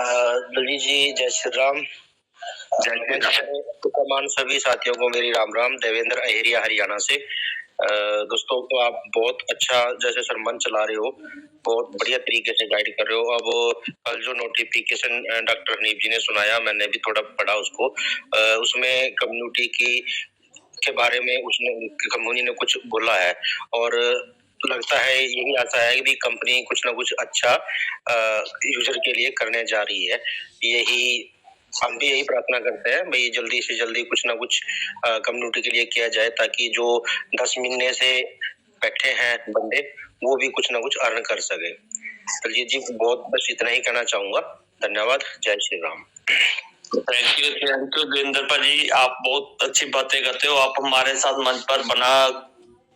दलजी जी, जय श्री राम। तमाम सभी साथियों को मेरी राम राम। देवेंद्र अहेरिया हरियाणा से। दोस्तों आप बहुत अच्छा जैसे सर मन चला रहे हो, बहुत बढ़िया तरीके से गाइड कर रहे हो। अब कल जो नोटिफिकेशन डॉक्टर हनीफ जी ने सुनाया, मैंने भी थोड़ा पढ़ा उसको। उसमें कम्युनिटी की के बारे में उसने कंपनी ने कुछ बोला है, और लगता है यही आता है कि कंपनी कुछ ना कुछ अच्छा यूजर के लिए करने जा रही है। यही हम भी यही प्रार्थना करते हैं भाई, जल्दी से जल्दी कुछ ना कुछ कम्युनिटी के लिए किया जाए, ताकि जो 10 महीने से बैठे हैं बंदे, वो भी कुछ ना कुछ अर्न कर सके। दलजीत जी, बहुत बस इतना ही कहना चाहूंगा। धन्यवाद। जय श्री राम। थैंक यू देवेंद्र जी, आप बहुत अच्छी बातें करते हो। आप हमारे साथ मंच पर बना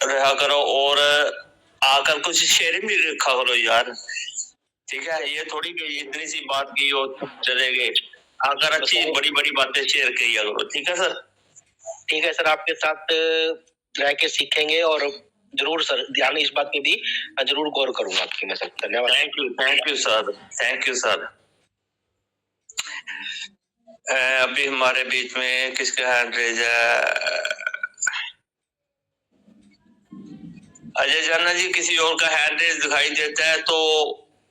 रहा करो और आकर कुछ शेयरिंग भी रखा करो यार, ठीक है। ये थोड़ी कि इतनी सी बात की हो चलेगी, आकर अच्छी बड़ी बड़ी बातें शेयर किया करो, ठीक है सर। ठीक है सर, आपके साथ रह के सीखेंगे, और जरूर सर ध्यान इस बात पे भी जरूर गौर करूंगा आपकी मैं सर। धन्यवाद। Thank you sir, thank you sir. अभी हमारे बीच में किसका हैंड रेज है? अजय जाना जी, किसी और का हैंड रेज दिखाई देता है तो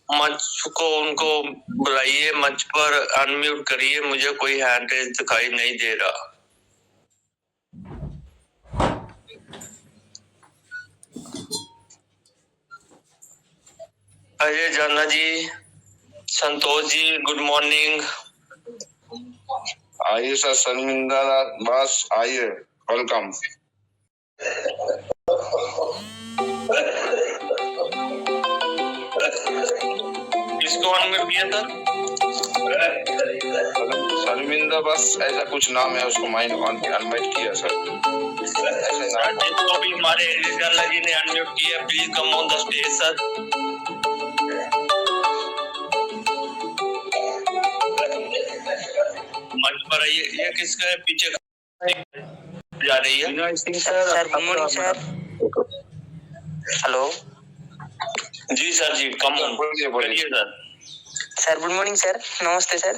मंच को उनको बुलाइए, मंच पर अनम्यूट करिए। मुझे कोई हैंड रेज दिखाई नहीं दे रहा। अजय जाना जी, संतोष जी, गुड मॉर्निंग। आइए सर, शर्मिंदा बस आइए, वेलकम। किसको अनम्यूट किया था? शर्मिंदा बस ऐसा कुछ नाम है, उसको माइंड अनम्यूट किया सर। जिसको भी हमारे अजय जाना जी ने अनम्यूट किया, please come on the stage sir. मंच पर आइए। ये किसका है पीछे जा रही है? Sir good morning sir. Hello ji sir ji, come on बोलिए sir. Sir good morning sir. नमस्ते सर।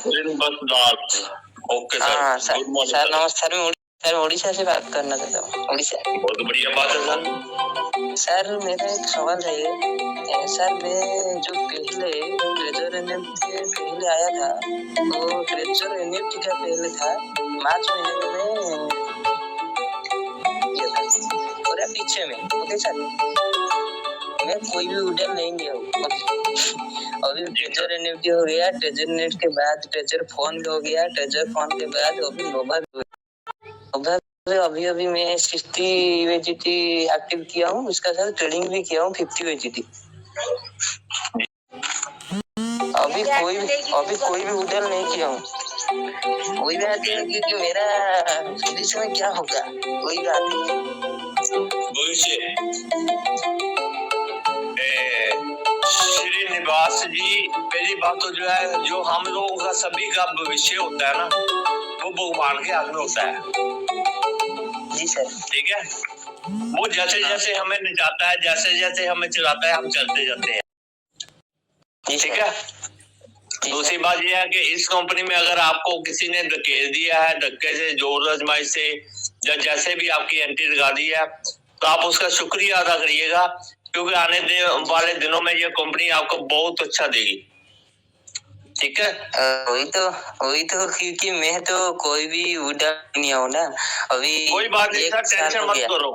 Okay sir. हाँ सर, सर नमस्कार। मैं सर उड़ीसा से बात करना चाहता हूँ। उड़ीसा। बहुत बढ़िया बात है सर। सर मेरा एक सवाल है सर, मैं जो पहले ट्रेजर एनएफटी पहले आया था, वो ट्रेजर एनएफटी का पहले था मार्च महीने में किया था, और पीछे में ओके सर, मैं कोई भी उड़ान नहीं लिया हूँ। अभी ट्रेजर एनएफटी हो गया, ट्रेजर नेट के बाद ट्रेजर फोन हो गया, ट्रेजर फोन के बाद अभी नोवा अभी मैं 60 यूएसडीटी एक्टिव किया हूँ, उसका सर ट्रेडिंग भी किया हूँ 50 यूएसडीटी। अभी कोई भी उड़ान नहीं किया हूँ। वही बात है कि मेरा भविष्य में क्या होगा, वही बात है। भविष्य श्रीनिवास जी, पहली बात तो जो है, जो हम लोगों का सभी का भविष्य होता है ना, वो भगवान के हाथ में होता है। जी सर। ठीक है, वो जैसे जैसे हमें नचाता है, जैसे जैसे हमें चलाता है, हम चलते जाते हैं। ठीक है। दूसरी बात यह है कि इस कंपनी में अगर आपको किसी ने धकेल दिया है, धक्के से, जोर आजमाई से, या जैसे भी आपकी एंट्री लगा दी है, तो आप उसका शुक्रिया अदा करिएगा, क्योंकि आने वाले दिनों में ये कंपनी आपको बहुत अच्छा देगी। ठीक है। वही तो क्योंकि मैं तो कोई भी उड़ान नहीं हूँ ना अभी। कोई बात नहीं सर, टेंशन मत करो।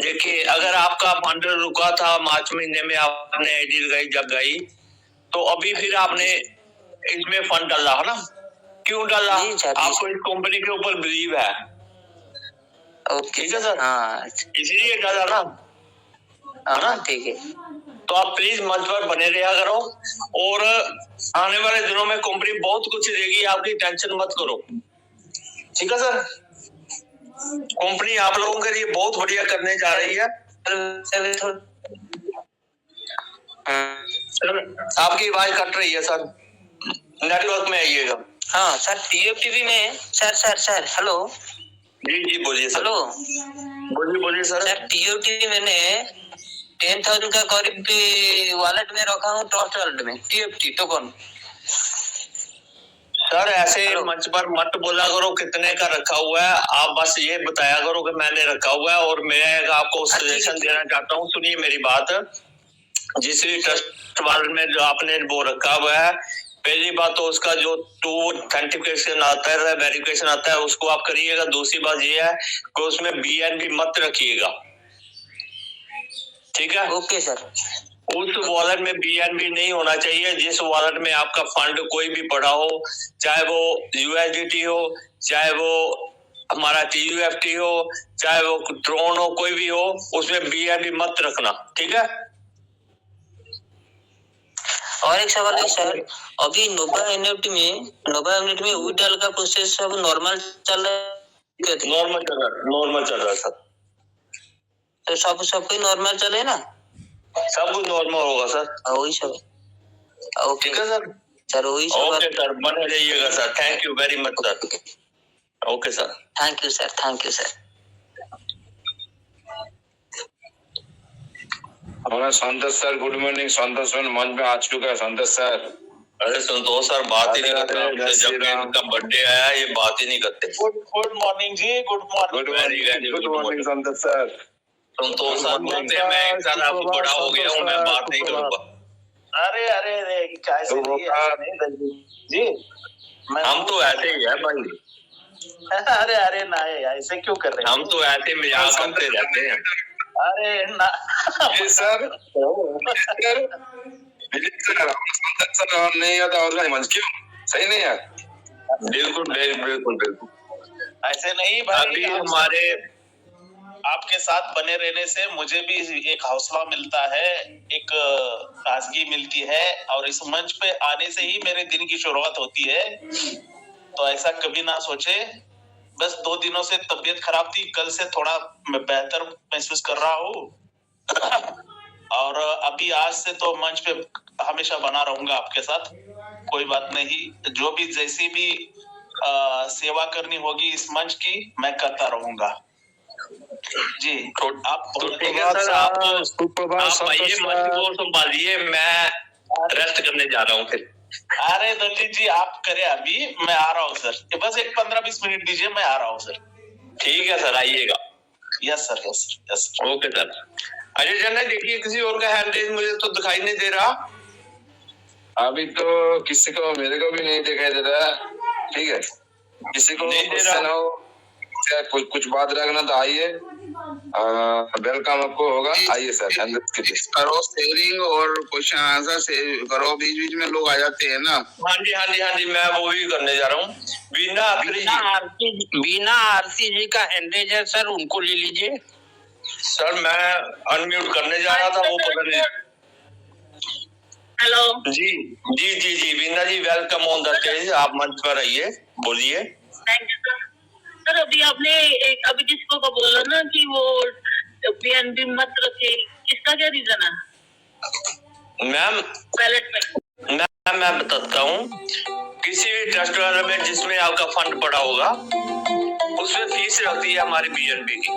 देखिए, अगर आपका फंड रुका था मार्च महीने में, आपने आईडी लगाई जब गई, तो अभी फिर आपने इसमें फंड डाला है ना? क्यों डाला? आपको इस कंपनी के ऊपर बिलीव है। ठीक है सर। हाँ, इसलिए डाला ना, है ना? ठीक है। तो आप प्लीज मंच पर बने रहा करो, और आने वाले दिनों में कंपनी बहुत कुछ देगी, आपकी टेंशन मत करो। ठीक है सर। कंपनी आप लोगों के लिए बहुत बढ़िया करने जा रही है। सर आपकी आवाज कट रही है सर, नेटवर्क में आइएगा। हाँ सर, टीएफटीपी में सर हेलो। जी जी बोलिए सर। हेलो बोलिए सर। सर टीएफटीपी मैंने 10,000 का करीब वॉलेट में रखा हूँ, ट्रस्ट वॉलेट में टीएफटी टोकन। सर ऐसे मंच पर मत बोला करो कितने का रखा हुआ है, आप बस ये बताया करो कि मैंने रखा हुआ है। और मैं आपको सजेशन देना चाहता हूँ, सुनिए मेरी बात। जिस भी ट्रस्ट वाले में जो आपने वो रखा हुआ है, पहली बात तो उसका जो टू ऑथेंटिकेशन आता है, वेरिफिकेशन आता है, उसको आप करिएगा। दूसरी बात ये है कि उसमें BNB मत रखिएगा, ठीक है? Okay sir. उस वॉलेट में BNB नहीं होना चाहिए। जिस वॉलेट में आपका फंड कोई भी पड़ा हो, चाहे वो USDT हो, चाहे वो हमारा TUFT हो, चाहे वो ट्रोन हो, कोई भी हो, उसमें BNB मत रखना, ठीक है? और एक सवाल है सर, अभी नोवा NFT में विड्रॉल का प्रोसेस सब नॉर्मल चल रहा है? नॉर्मल चल रहा है सर। तो सब कोई नॉर्मल चले ना? सब कुछ नॉर्मल होगा सर। वही सब। ओके ठीक है सर। सर वही सब। ओके सर, बने रहिएगा sir. Thank you very much sir. Okay sir. Thank you sir, thank you sir. हमारा संतोष सर, गुड मॉर्निंग। संतोष सर मंच में आ चुका है। संतोष सर, अरे संतोष सर बात ही नहीं करते आपसे। जब इनका बर्थडे आया ये बात ही नहीं करते। गुड मॉर्निंग जी, गुड मॉर्निंग। गुड मॉर्निंग संतोष सर। संतोष सर बोलते हैं मैं एक साल आपको बड़ा हो गया हूँ, मैं बात नहीं करूंगा। अरे अरे अरे कैसे जी, हम तो ऐसे ही है भाई। अरे अरे ना ऐसे क्यों कर रहे हैं? हम तो ऐसे मजाक करते रहते हैं। अरे ना जी सर, संतोष सर और नहीं आता और नहीं मंच क्यों सही नहीं है? बिल्कुल बिल्कुल बिल्कुल। ऐसे नहीं भाई। अभी हमारे आपके साथ बने रहने से मुझे भी एक हौसला मिलता है, एक ताजगी मिलती है, और इस मंच पे आने से ही मेरे दिन की शुरुआत होती है। तो ऐसा कभी ना सोचे। बस 2 दिनों से तबीयत खराब थी, कल से थोड़ा मैं बेहतर महसूस कर रहा हूँ। और अभी आज से तो मंच पे हमेशा बना रहूंगा आपके साथ। कोई बात नहीं, जो भी जैसी भी सेवा करनी होगी इस मंच की, मैं करता रहूंगा जी। आप तो ठीक है सर, आप आइए मंच को संभालिए, मैं रेस्ट करने जा रहा हूँ फिर। अरे दलजीत जी आप करें, अभी मैं आ रहा हूँ सर। बस एक 15-20 मिनट दीजिए, मैं आ रहा हूँ सर। ठीक है सर, आइएगा। Yes sir, yes sir, yes sir. Okay sir. Ajay जन, देखिए किसी और का हैंड मुझे तो दिखाई नहीं दे रहा अभी तो किसी को, मेरे को भी नहीं दिखाई दे रहा। ठीक है, किसी को नहीं दे रहा हो, कुछ बात रखना तो आइए, वेलकम आपको होगा। आइए सर, करो शेयरिंग और क्वेश्चन आंसर से करो। बीच बीच में लोग आ जाते हैं ना। हाँ जी हाँ जी हाँ जी, मैं वो भी करने जा रहा हूँ। बीना आरसी जी का हैंडेज है सर, उनको ले लीजिए। सर मैं अनम्यूट करने जा रहा था, वो पता नहीं। हेलो जी जी जी जी Bina ji, welcome on the stage. आप मंच पर आइए, बोलिए। Thank you sir. अभी आपने अभी जिसको को बोला ना कि वो BNB मत रखे, इसका क्या रीजन है मैम? वैलेट में? मैं बताता हूँ। किसी भी ट्रस्ट वाले में जिसमें आपका फंड पड़ा होगा, उसमें फीस लगती है हमारी BNB की,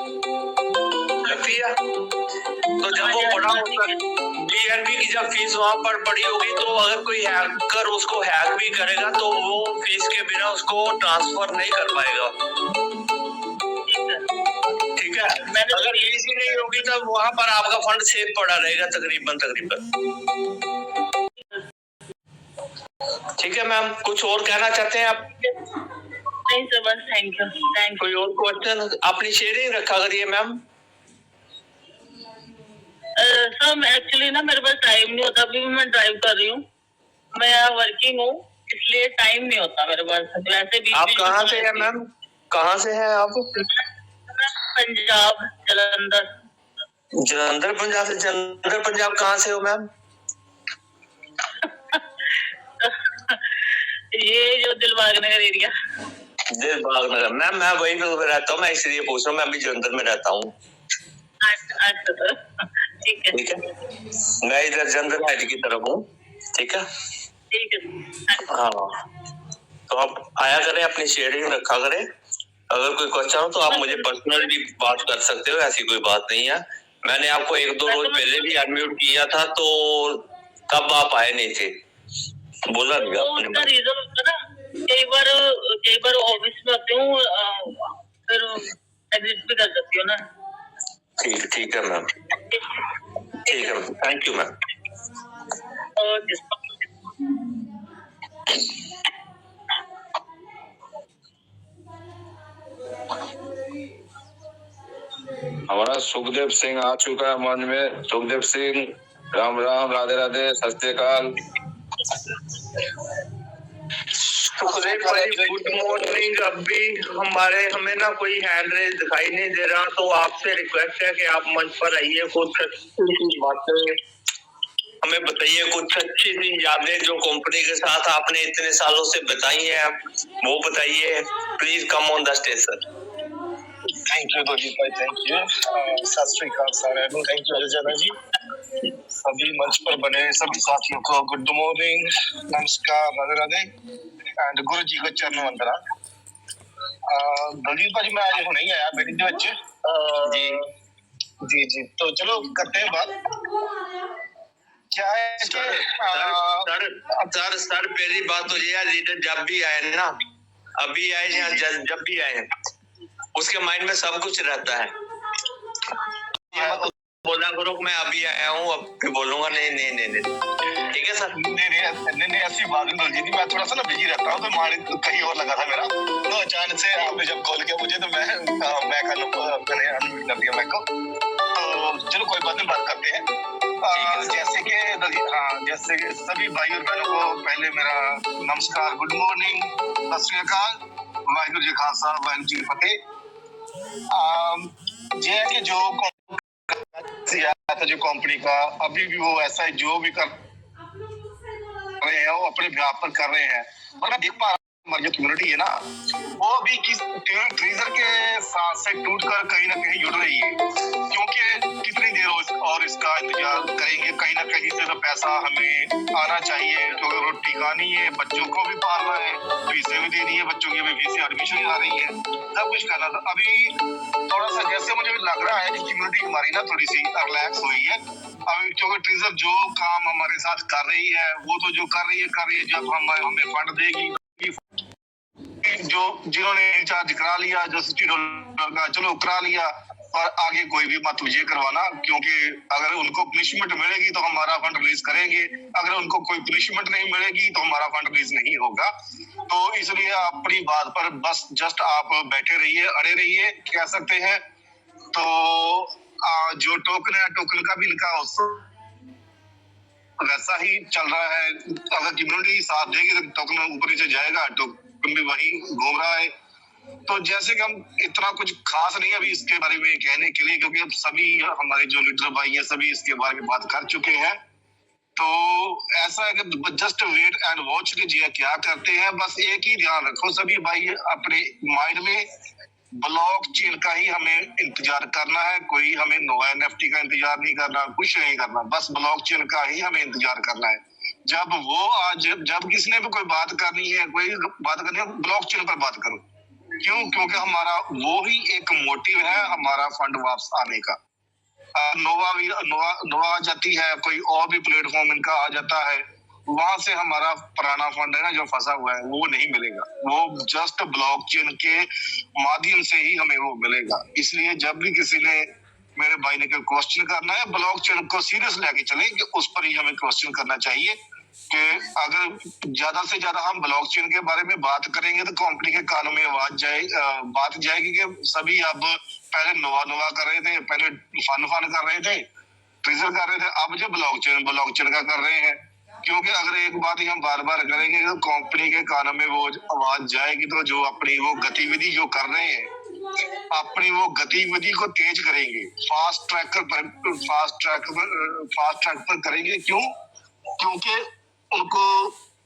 लगती है। तो जब वो पड़ा होता है BNB की, जब फीस वहां पर पड़ी होगी, तो अगर कोई हैकर उसको हैक भी करेगा तो वो फीस के बिना उसको ट्रांसफर नहीं कर पाएगा, ठीक है? अगर फीस ही नहीं होगी तो वहां पर आपका फंड सेफ पड़ा रहेगा तकरीबन। ठीक है मैम, कुछ और कहना चाहते हैं आप? नहीं सर, बस थैंक यू। कोई और क्वेश्चन? अपनी शेयरिंग रखा करिए मैम। सर एक्चुअली ना मेरे पास टाइम नहीं होता, अभी मैं ड्राइव कर रही हूँ, मैं वर्किंग हूँ, इसलिए टाइम नहीं होता मेरे पास। वैसे भी आप कहाँ से है मैम? कहाँ से हैं आप? पंजाब, जलंधर। जलंधर पंजाब से? जलंधर पंजाब कहाँ से हो मैम? ये जो दिलबाग नगर एरिया। दिलबाग नगर। मैम मैं वही रहता हूँ, मैं इसलिए पूछ रहा हूँ। मैं अभी जलंधर में रहता हूँ। अच्छा ठीक है, ठीक है, मैं इधर जलंधर साइड की तरफ हूँ। ठीक है, ठीक है। हाँ, तो आप आया करें, अपनी शेयरिंग रखा करें। अगर कोई क्वेश्चन हो तो आप मुझे पर्सनल भी बात कर सकते हो, ऐसी कोई बात नहीं है। मैंने आपको 1-2 रोज पहले भी अनम्यूट किया था, तो तब आप आए नहीं थे, बोला नहीं आपने। उसका रीजन होता ना कि कई बार ऑफिस में आती हूँ, फिर एग्जिट भी कर सकती हूँ ना। ठीक है मैम, ठीक है, थैंक यू मैम। हमारा सुखदेव सिंह आ चुका है मंच में। सुखदेव सिंह, राम राम, राधे राधे, सत श्री अकाल। सुखदेव भाई गुड मॉर्निंग। अभी हमें ना कोई हैंड रेज दिखाई नहीं दे रहा, तो आपसे रिक्वेस्ट है कि आप मंच पर आइए, कुछ अच्छी बातें हमें बताइए, कुछ अच्छी सी यादें जो कंपनी के साथ आपने इतने सालों से बताई हैं वो बताइए। Please come on the stage sir. Thank you Daljeet भाई, थैंक यू। सत श्री अकाल सारे, थैंक यू अजय जी। सभी मंच पर बने सभी साथियों को गुड मॉर्निंग, नमस्कार, राधे राधे एंड गुरु जी को चरण वंदना। दलजीत भाई मैं आज हुणे ही आया मीटिंग ਦੇ ਵਿੱਚ जी, तो चलो करते हैं बात। क्या है कि सर पहली बात तो ये है, लीडर जब भी आए ना, अभी आए या जब भी आए, उसके माइंड में सब कुछ रहता है। बोला करो मैं अभी आया हूँ, अब फिर बोलूंगा नहीं, ठीक है सर। नहीं ऐसी बात नहीं दलजीत जी, मैं थोड़ा सा ना बिजी रहता हूँ, तो माइंड कहीं और लगा था मेरा, तो अचानक से आपने जब कॉल किया मुझे, तो मैं मैंने अनम्यूट कर दिया मैक को। तो चलो कोई बात नहीं, बात करते हैं। जैसे कि सभी भाई और बहनों को पहले मेरा नमस्कार, गुड मॉर्निंग, सत श्री अकाल, वाहिगुरू जी खालसा, वाहिगुरू जी की फतेह। ये है कि जो कंपनी का अभी भी वो ऐसा है, जो भी कर रहे हैं वो अपने व्याप पर कर रहे हैं, मगर देख पा हमारी जो कम्युनिटी है ना, वो अभी ट्रीजर के साथ से टूटकर कहीं ना कहीं जुड़ रही है, क्योंकि कितनी देर और इसका इंतजार करेंगे, कहीं ना कहीं से तो पैसा हमें आना चाहिए, क्योंकि रोटी खानी है, बच्चों को भी पालना है, फीसें भी देनी है, बच्चों की भी फीसें एडमिशन आ रही है, सब कुछ करना था। अभी थोड़ा सा जैसे मुझे लग रहा है कि कम्युनिटी हमारी ना थोड़ी सी रिलैक्स हुई है अभी, क्योंकि ट्रीजर जो काम हमारे साथ कर रही है, वो तो जो कर रही है, जब हमें फंड देगी, जो जिन्होंने रिचार्ज करा लिया, जो $60 का चलो करा लिया, और आगे कोई भी मत विजय करवाना, क्योंकि अगर उनको पनिशमेंट मिलेगी तो हमारा फंड रिलीज करेंगे, अगर उनको कोई पनिशमेंट नहीं मिलेगी तो हमारा फंड रिलीज नहीं होगा। तो इसलिए अपनी बात पर बस जस्ट आप बैठे रहिए, अड़े रहिए, कह सकते हैं। तो जो टोकन है, टोकन का भी लिखा वैसा ही चल रहा है, अगर कम्युनिटी साथ देगी तो टोकन ऊपर नीचे जाएगा, टोकन भी वही घूम रहा है। तो जैसे कि हम इतना कुछ खास नहीं अभी इसके बारे में कहने के लिए, क्योंकि अब सभी हमारे जो लीडर भाई है सभी इसके बारे में बात कर चुके हैं। तो ऐसा है कि जस्ट वेट एंड वॉच कीजिए क्या करते हैं। बस एक ही ध्यान रखो सभी भाई, अपने माइंड में ब्लॉक चेन का ही हमें इंतजार करना है, कोई हमें नोवा एनएफटी का इंतजार नहीं करना, कुछ नहीं करना, बस ब्लॉक चेन का ही हमें इंतजार करना है। जब किसी ने भी कोई बात करनी है, ब्लॉक चेन पर बात करो। क्यों? क्योंकि हमारा वो ही एक मोटिव है हमारा फंड वापस आने का। नोवा आ जाती है, कोई और भी प्लेटफॉर्म इनका आ जाता है, वहां से हमारा पुराना फंड है ना जो फंसा हुआ है वो नहीं मिलेगा, वो जस्ट ब्लॉकचेन के माध्यम से ही हमें वो मिलेगा। इसलिए जब भी किसी ने मेरे भाई ने क्वेश्चन करना है, ब्लॉकचेन को सीरियस लेके चले कि उस पर ही हमें क्वेश्चन करना चाहिए, कि अगर ज्यादा से ज्यादा हम ब्लॉकचेन के बारे में बात करेंगे तो कंपनी के कानों में बात जाएगी कि सभी अब पहले नोवा कर रहे थे, पहले फन कर रहे थे, ट्रेजर कर रहे थे, अब जो ब्लॉकचेन का कर रहे हैं। क्योंकि अगर एक बात ही हम बार बार करेंगे तो कंपनी के कानों में वो आवाज जाएगी, तो जो अपनी वो गतिविधि जो कर रहे हैं, अपनी वो गतिविधि को तेज करेंगे, फास्ट ट्रैक पर करेंगे। क्यों? क्योंकि उनको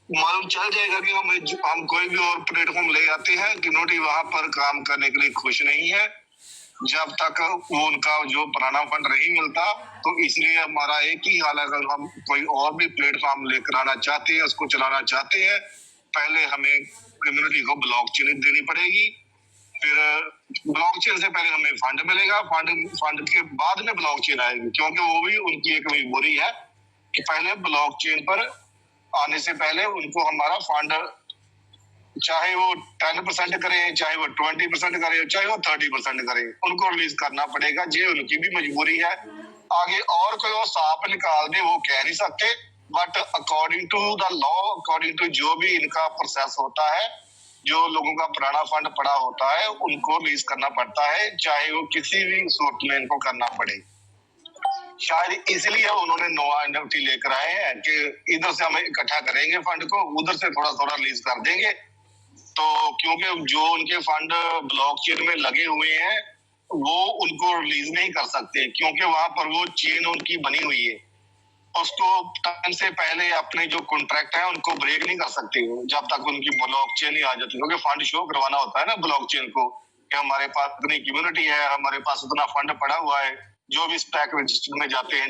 मालूम चल जाएगा कि हम कोई भी और प्लेटफॉर्म ले आते हैं, कम्युनिटी वहां पर काम करने के लिए खुश नहीं है जब तक वो उनका जो पुराना फंड नहीं मिलता। तो इसलिए हमारा एक ही हाल है, अगर हम कोई और भी प्लेटफॉर्म लेकर आना चाहते हैं, उसको चलाना चाहते हैं, पहले हमें कम्युनिटी को ब्लॉकचेन देनी पड़ेगी, फिर ब्लॉकचेन से पहले हमें फंड मिलेगा, फंड के बाद में ब्लॉकचेन आएगी, क्योंकि वो भी उनकी एक मजबूरी है कि पहले ब्लॉकचेन पर आने से पहले उनको हमारा फंड चाहे वो 10% करें, चाहे वो 20% करें, चाहे वो 30% करें, उनको रिलीज करना पड़ेगा। ये उनकी भी मजबूरी है। आगे और कोई वो सांप निकाल दे वो कह नहीं सकते, but according to the law, according to जो भी इनका प्रोसेस होता है, जो लोगों का पुराना फंड पड़ा होता है उनको रिलीज करना पड़ता है, चाहे वो किसी भी सूरत में इनको करना पड़े। शायद इसलिए उन्होंने नोवा एनएफटी लेकर आए हैं कि इधर से हम इकट्ठा करेंगे फंड को, उधर से थोड़ा थोड़ा रिलीज कर देंगे। तो क्योंकि जो उनके फंड ब्लॉकचेन में लगे हुए हैं वो उनको रिलीज नहीं कर सकते, क्योंकि वहां पर वो चेन उनकी बनी हुई है। उसको टाइम से पहले अपने जो कॉन्ट्रैक्ट है उनको ब्रेक नहीं कर सकते जब तक उनकी ब्लॉकचेन नहीं आ जाती, क्योंकि फंड शो करवाना होता है ना ब्लॉकचेन को कि हमारे पास इतनी कम्युनिटी है, हमारे पास इतना फंड पड़ा हुआ है। जो भी स्टैक रजिस्टर में जाते हैं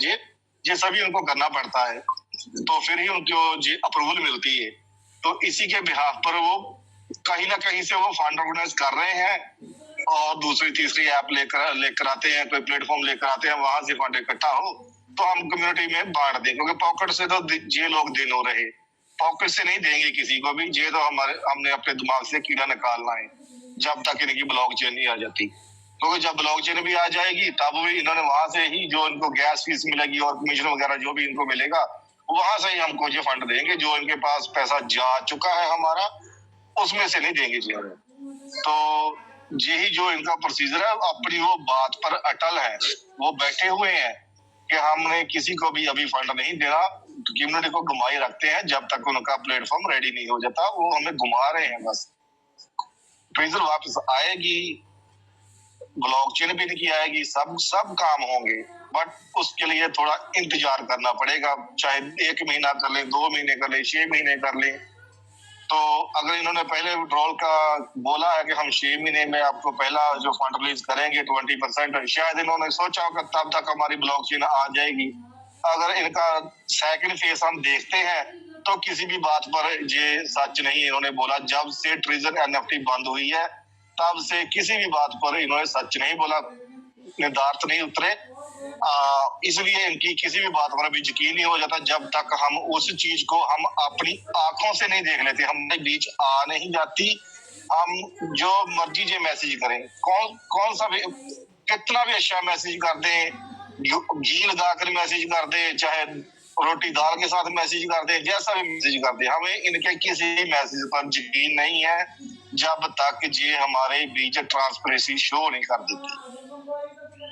ये सभी उनको करना पड़ता है, तो फिर ही उनको जी अप्रूवल मिलती है। तो इसी के बिहाफ पर वो कहीं ना कहीं से वो फंड ऑर्गेनाइज कर रहे हैं और दूसरी तीसरी ऐप लेकर आते हैं, कोई प्लेटफॉर्म लेकर आते हैं, वहां से फंड इकट्ठा हो तो हम कम्युनिटी में बांट दें, क्योंकि पॉकेट से तो ये लोग दिन हो रहे, पॉकेट से नहीं देंगे किसी को भी। ये तो हमने अपने दिमाग से कीड़ा निकालना है जब तक इनकी ब्लॉकचेन नहीं आ जाती, क्योंकि जब ब्लॉकचेन भी आ जाएगी तब भी इन्होंने वहां से ही जो इनको गैस फीस मिलेगी और कमीशन वगैरह जो भी इनको मिलेगा वहां से ही हमको ये फंड देंगे। जो इनके पास पैसा जा चुका है हमारा उसमें से नहीं देंगे जी हमें। तो यही जो इनका प्रोसीजर है, अपनी वो बात पर अटल है, वो बैठे हुए हैं कि हमने किसी को भी अभी फंड नहीं देना, कम्युनिटी को घुमाई रखते हैं जब तक उनका प्लेटफॉर्म रेडी नहीं हो जाता। वो हमें घुमा रहे हैं बस। ट्रेजर वापस आएगी, ब्लॉकचेन भी नहीं आएगी, सब काम होंगे, बट उसके लिए थोड़ा इंतजार करना पड़ेगा। चाहे 1 महीना कर ले, 2 महीने कर ले, 6 महीने कर ले। तो अगर इन्होंने पहले विड्रॉल का बोला है कि हम 6 महीने में आपको पहला जो फंड रिलीज करेंगे 20%, शायद इन्होंने सोचा होगा तब तक हमारी ब्लॉकचेन आ जाएगी। अगर इनका सेकंड फेज हम देखते हैं तो किसी भी बात पर ये सच नहीं इन्होंने बोला। जब से ट्रेजर एनएफटी बंद हुई है तब से किसी भी बात पर इन्होंने सच नहीं बोला, निर्धारित नहीं उतरे। इसलिए इनकी किसी भी बात पर अभी यकीन नहीं हो जाता जब तक हम उस चीज को हम अपनी आंखों से नहीं देख लेते, हमारे बीच आ नहीं जाती। हम जो मर्जी जो मैसेज करें, कौन सा भी कितना भी अच्छा मैसेज कर दे, घी लगाकर मैसेज कर दे, चाहे रोटी दाल के साथ मैसेज कर दे, जैसा भी मैसेज कर दे, हमें इनके किसी मैसेज पर यकीन नहीं है जब तक ये हमारे बीच ट्रांसपेरेंसी शो नहीं कर देती।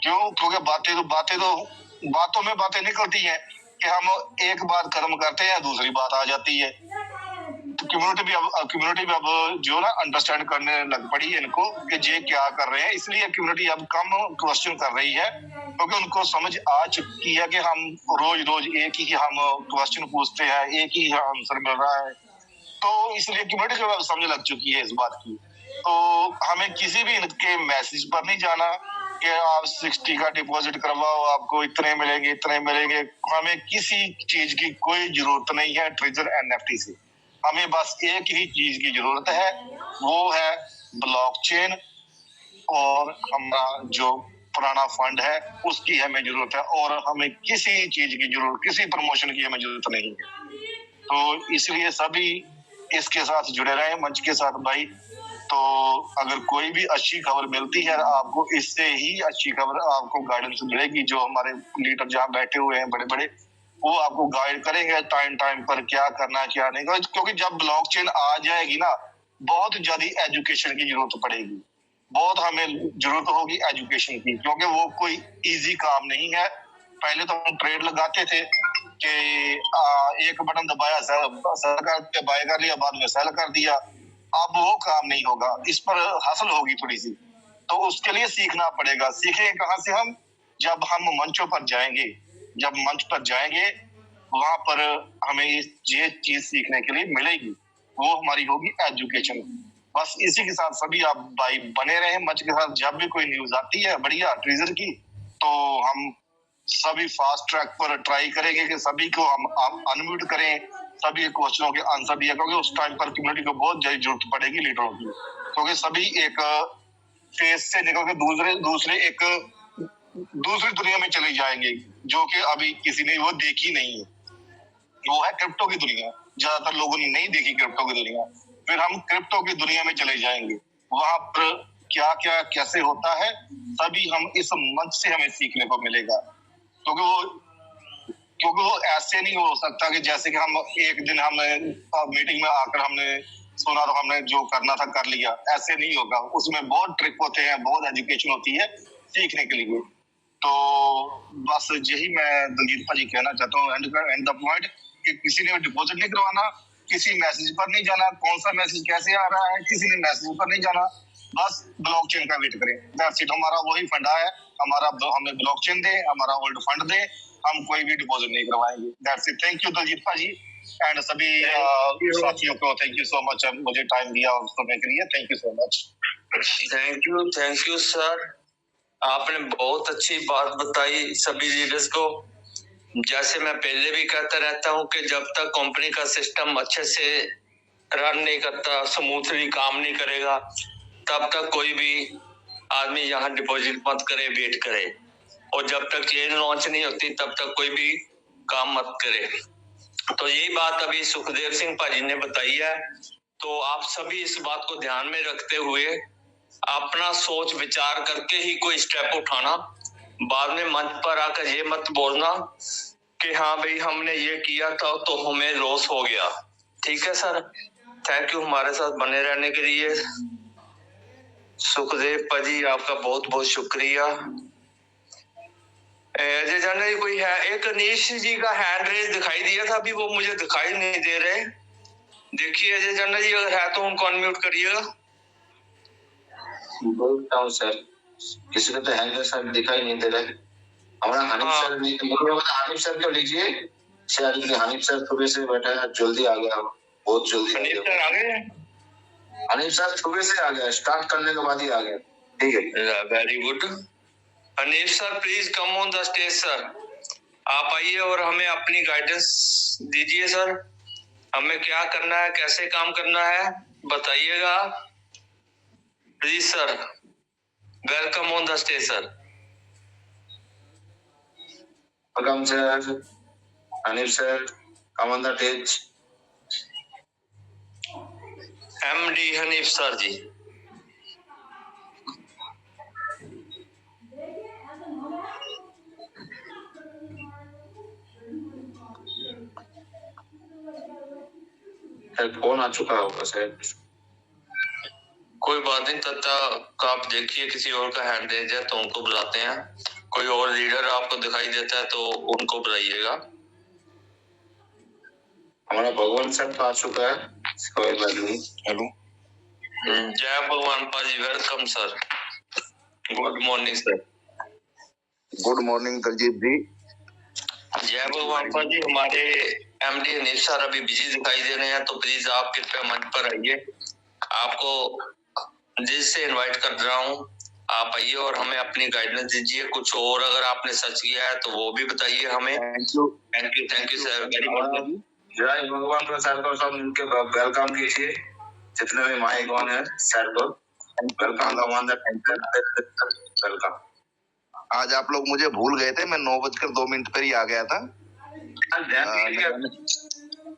क्यों? क्योंकि बातों में बातें निकलती हैं कि हम एक बात कर्म करते हैं दूसरी बात आ जाती है। तो कम्युनिटी भी अब जो ना अंडरस्टैंड करने लग पड़ी है इनको कि ये क्या कर रहे हैं। इसलिए कम्युनिटी अब कम क्वेश्चन कर रही है, क्योंकि उनको समझ आ चुकी है कि हम रोज एक ही हम क्वेश्चन पूछते हैं, एक ही आंसर मिल रहा है। तो इसलिए कम्युनिटी को समझ लग चुकी है इस बात की। तो हमें किसी भी इनके मैसेज पर नहीं जाना कि आप 60 का डिपॉजिट करवाओ आपको इतने मिलेंगे। हमें किसी चीज की कोई जरूरत नहीं है ट्रेजर एनएफटी से। हमें बस एक ही चीज की जरूरत है, वो है ब्लॉकचेन और हमारा जो पुराना फंड है उसकी हमें जरूरत है, और हमें किसी चीज की जरूरत, किसी प्रमोशन की हमें जरूरत नहीं है। तो इसलिए सभी इसके साथ जुड़े रहे मंच के साथ भाई। तो अगर कोई भी अच्छी खबर मिलती है आपको, इससे ही अच्छी खबर आपको गाइडेंस मिलेगी। जो हमारे लीडर जहाँ बैठे हुए हैं बड़े बड़े, वो आपको गाइड करेंगे टाइम पर क्या करना क्या नहीं, क्योंकि जब ब्लॉकचेन आ जाएगी ना बहुत ज्यादा एजुकेशन की जरूरत पड़ेगी, बहुत हमें जरूरत होगी एजुकेशन की, क्योंकि वो कोई इजी काम नहीं है। पहले तो हम ट्रेड लगाते थे कि एक बटन दबाया बाय कर लिया, बाद में सेल कर दिया। अब वो काम नहीं होगा, इस पर हासिल होगी थोड़ी सी, तो उसके लिए सीखना पड़ेगा। सीखेंगे कहाँ से हम? जब हम मंचों पर जाएंगे, जब मंच पर जाएंगे वहां पर हमें ये चीज सीखने के लिए मिलेगी, वो हमारी होगी एजुकेशन। बस इसी के साथ सभी आप भाई बने रहे मंच के साथ। जब भी कोई न्यूज आती है बढ़िया ट्रेजर की, तो हम सभी फास्ट ट्रैक पर ट्राई करेंगे कि सभी को हम अनम्यूट करें, सभी क्वेश्चनों के आंसर दिया, क्योंकि उस टाइम पर कम्युनिटी को बहुत ज्यादा जरूरत पड़ेगी लीडरों की, क्योंकि सभी एक फेज से निकल के दूसरी दुनिया में चले जाएंगे, जो कि अभी किसी ने वो देखी नहीं है। वो है क्रिप्टो की दुनिया, ज्यादातर लोगों ने नहीं देखी क्रिप्टो की दुनिया। फिर हम क्रिप्टो की दुनिया में चले जाएंगे। वहां पर क्या क्या कैसे होता है तभी हम इस मंच से हमें सीखने को मिलेगा, क्योंकि वो ऐसे नहीं हो सकता कि जैसे कि हम एक दिन हम मीटिंग में आकर हमने सुना तो हमने जो करना था कर लिया, ऐसे नहीं होगा। उसमें बहुत ट्रिक होते हैं, बहुत एजुकेशन होती है सीखने के लिए। तो बस यही मैं दलजीत भाजी कहना चाहता हूँ एंड द पॉइंट कि किसी ने डिपॉजिट नहीं करवाना, किसी मैसेज पर नहीं जाना, कौन सा मैसेज कैसे आ रहा है किसी ने मैसेज पर नहीं जाना, बस ब्लॉकचेन का वेट करें। दैट्स इट, हमारा वही फंडा है, हमें ब्लॉकचेन दे, हमारा ओल्ड फंड दे, हम कोई भी डिपॉजिट नहीं करवाएंगे। That's it, thank you Daljeet भाजी एंड सभी साथियों को थैंक यू सो मच मुझे टाइम दिया सुनने के लिए। Thank you so much. Thank you sir, आपने बहुत अच्छी बात बताई सभी लीडर्स को। जैसे मैं पहले भी कहता रहता हूँ कि जब तक कंपनी का सिस्टम अच्छे से रन नहीं करता, स्मूथली काम नहीं करेगा, तब तक कोई भी आदमी यहाँ डिपॉजिट मत करे, वेट करे। और जब तक चेन लॉन्च नहीं होती तब तक कोई भी काम मत करे। तो यही बात अभी सुखदेव सिंह भाजी ने बताई है। तो आप सभी इस बात को ध्यान में रखते हुए अपना सोच विचार करके ही कोई स्टेप उठाना। बाद में मंच पर आकर ये मत बोलना कि हाँ भाई हमने ये किया था तो हमें लॉस हो गया। ठीक है सर, थैंक यू हमारे साथ बने रहने के लिए। सुखदेव भाजी आपका बहुत बहुत शुक्रिया। अजय जाना जी कोई है, एक अनीश जी का हैंड रेज दिखाई दिया था, अभी वो मुझे दिखाई नहीं दे रहे। देखिए अजय जाना जी अगर है तो उनको अनम्यूट करिएगा। बोलता हूँ सर, किसी को तो हैंड सर दिखाई नहीं दे रहा। हमारा हानिफ सर नहीं, हानिफ सर को लीजिए। हानिफ सर सुबह से बैठा है, जल्दी आ गया, बहुत जल्दी हानिफ सर आ गए। हानिफ सर सुबह से आ गया, स्टार्ट करने के बाद ही आ गया। ठीक है, very good. Anil sir please come on the stage sir, आप आइए और हमें अपनी गाइडेंस दीजिए सर। हमें क्या करना है, कैसे काम करना है बताइएगा please sir. Welcome on the stage sir. Welcome sir, Anil sir come on the stage. MD Hanif sir ji. Phone आ चुका होगा सर, कोई बात नहीं, तब तक आप देखिए किसी और का हैंड दे जाए तो उनको बुलाते हैं। कोई और लीडर आपको दिखाई देता है तो उनको बुलाइएगा। हमारा भगवान सर आ चुका है, कोई बात नहीं। हेलो, जय भगवान पाजी, welcome sir, good morning sir. Good morning Daljeet ji. Jai Bhagwan पाजी, हमारे एमडी हनीफ सर अभी बिजी दिखाई दे रहे हैं, तो प्लीज आप कृपया मंच पर आइए। आपको जिससे इनवाइट कर रहा हूँ, आप आइए और हमें अपनी गाइडेंस दीजिए। कुछ और अगर आपने सर्च किया है तो वो भी बताइए हमें। Thank you sir, very much. जय भगवान को सर को सब मिलके वेलकम कीजिए, जितने भी माइक ऑन है सर को वेलकम। वेलकम। आज आप लोग मुझे भूल गए थे, मैं 9:02 पर ही आ गया था।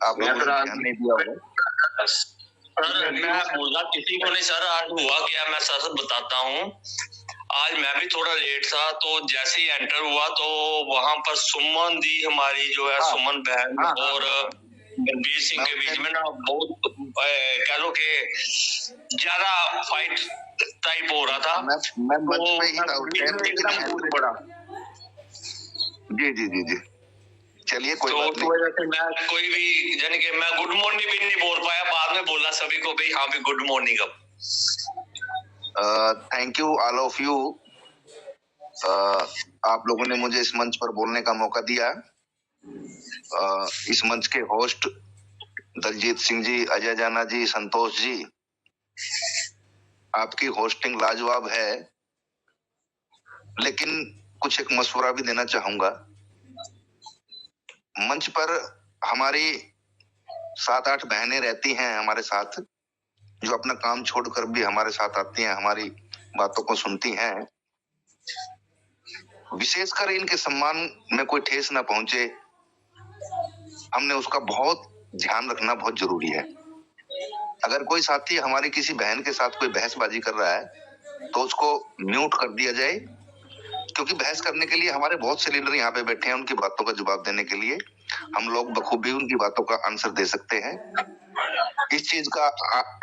आप लोगों ने ध्यान नहीं दिया होगा। सर मैं बोला किसी को नहीं सर, आज हुआ क्या मैं सर बताता हूँ। आज मैं भी थोड़ा लेट था, तो जैसे ही एंटर हुआ तो वहां पर सुमन दी हमारी जो है, सुमन बहन और बलबीर सिंह के बीच में ना बहुत कह लो कि ज्यादा फाइट टाइप हो रहा था। मैं मंच पे ही था बड़ा। जी जी जी जी, चलिए कोई बात नहीं। वजह से मैं कोई भी यानी कि मैं गुड मॉर्निंग भी नहीं बोल पाया, बाद में बोला सभी को भाई हाँ भी गुड मॉर्निंग। अब thank you all of you, आप लोगों ने मुझे इस मंच पर बोलने का मौका दिया। इस मंच के होस्ट दलजीत सिंह जी, अजय जाना जी, संतोष जी, आपकी होस्टिंग लाजवाब है, लेकिन कुछ एक मशवरा भी देना चाहूंगा। मंच पर हमारी 7-8 बहनें रहती हैं हमारे साथ, जो अपना काम छोड़कर भी हमारे साथ आती हैं, हमारी बातों को सुनती हैं। विशेषकर इनके सम्मान में कोई ठेस ना पहुंचे, हमने उसका बहुत ध्यान रखना बहुत जरूरी है, अगर कोई साथी हमारी किसी बहन के साथ कोई बहसबाजी कर रहा है तो उसको म्यूट कर दिया जाए, क्योंकि बहस करने के लिए हमारे बहुत से लीडर यहाँ पे बैठे हैं, उनकी बातों का जवाब देने के लिए हम लोग बखूबी उनकी बातों का आंसर दे सकते हैं। इस चीज का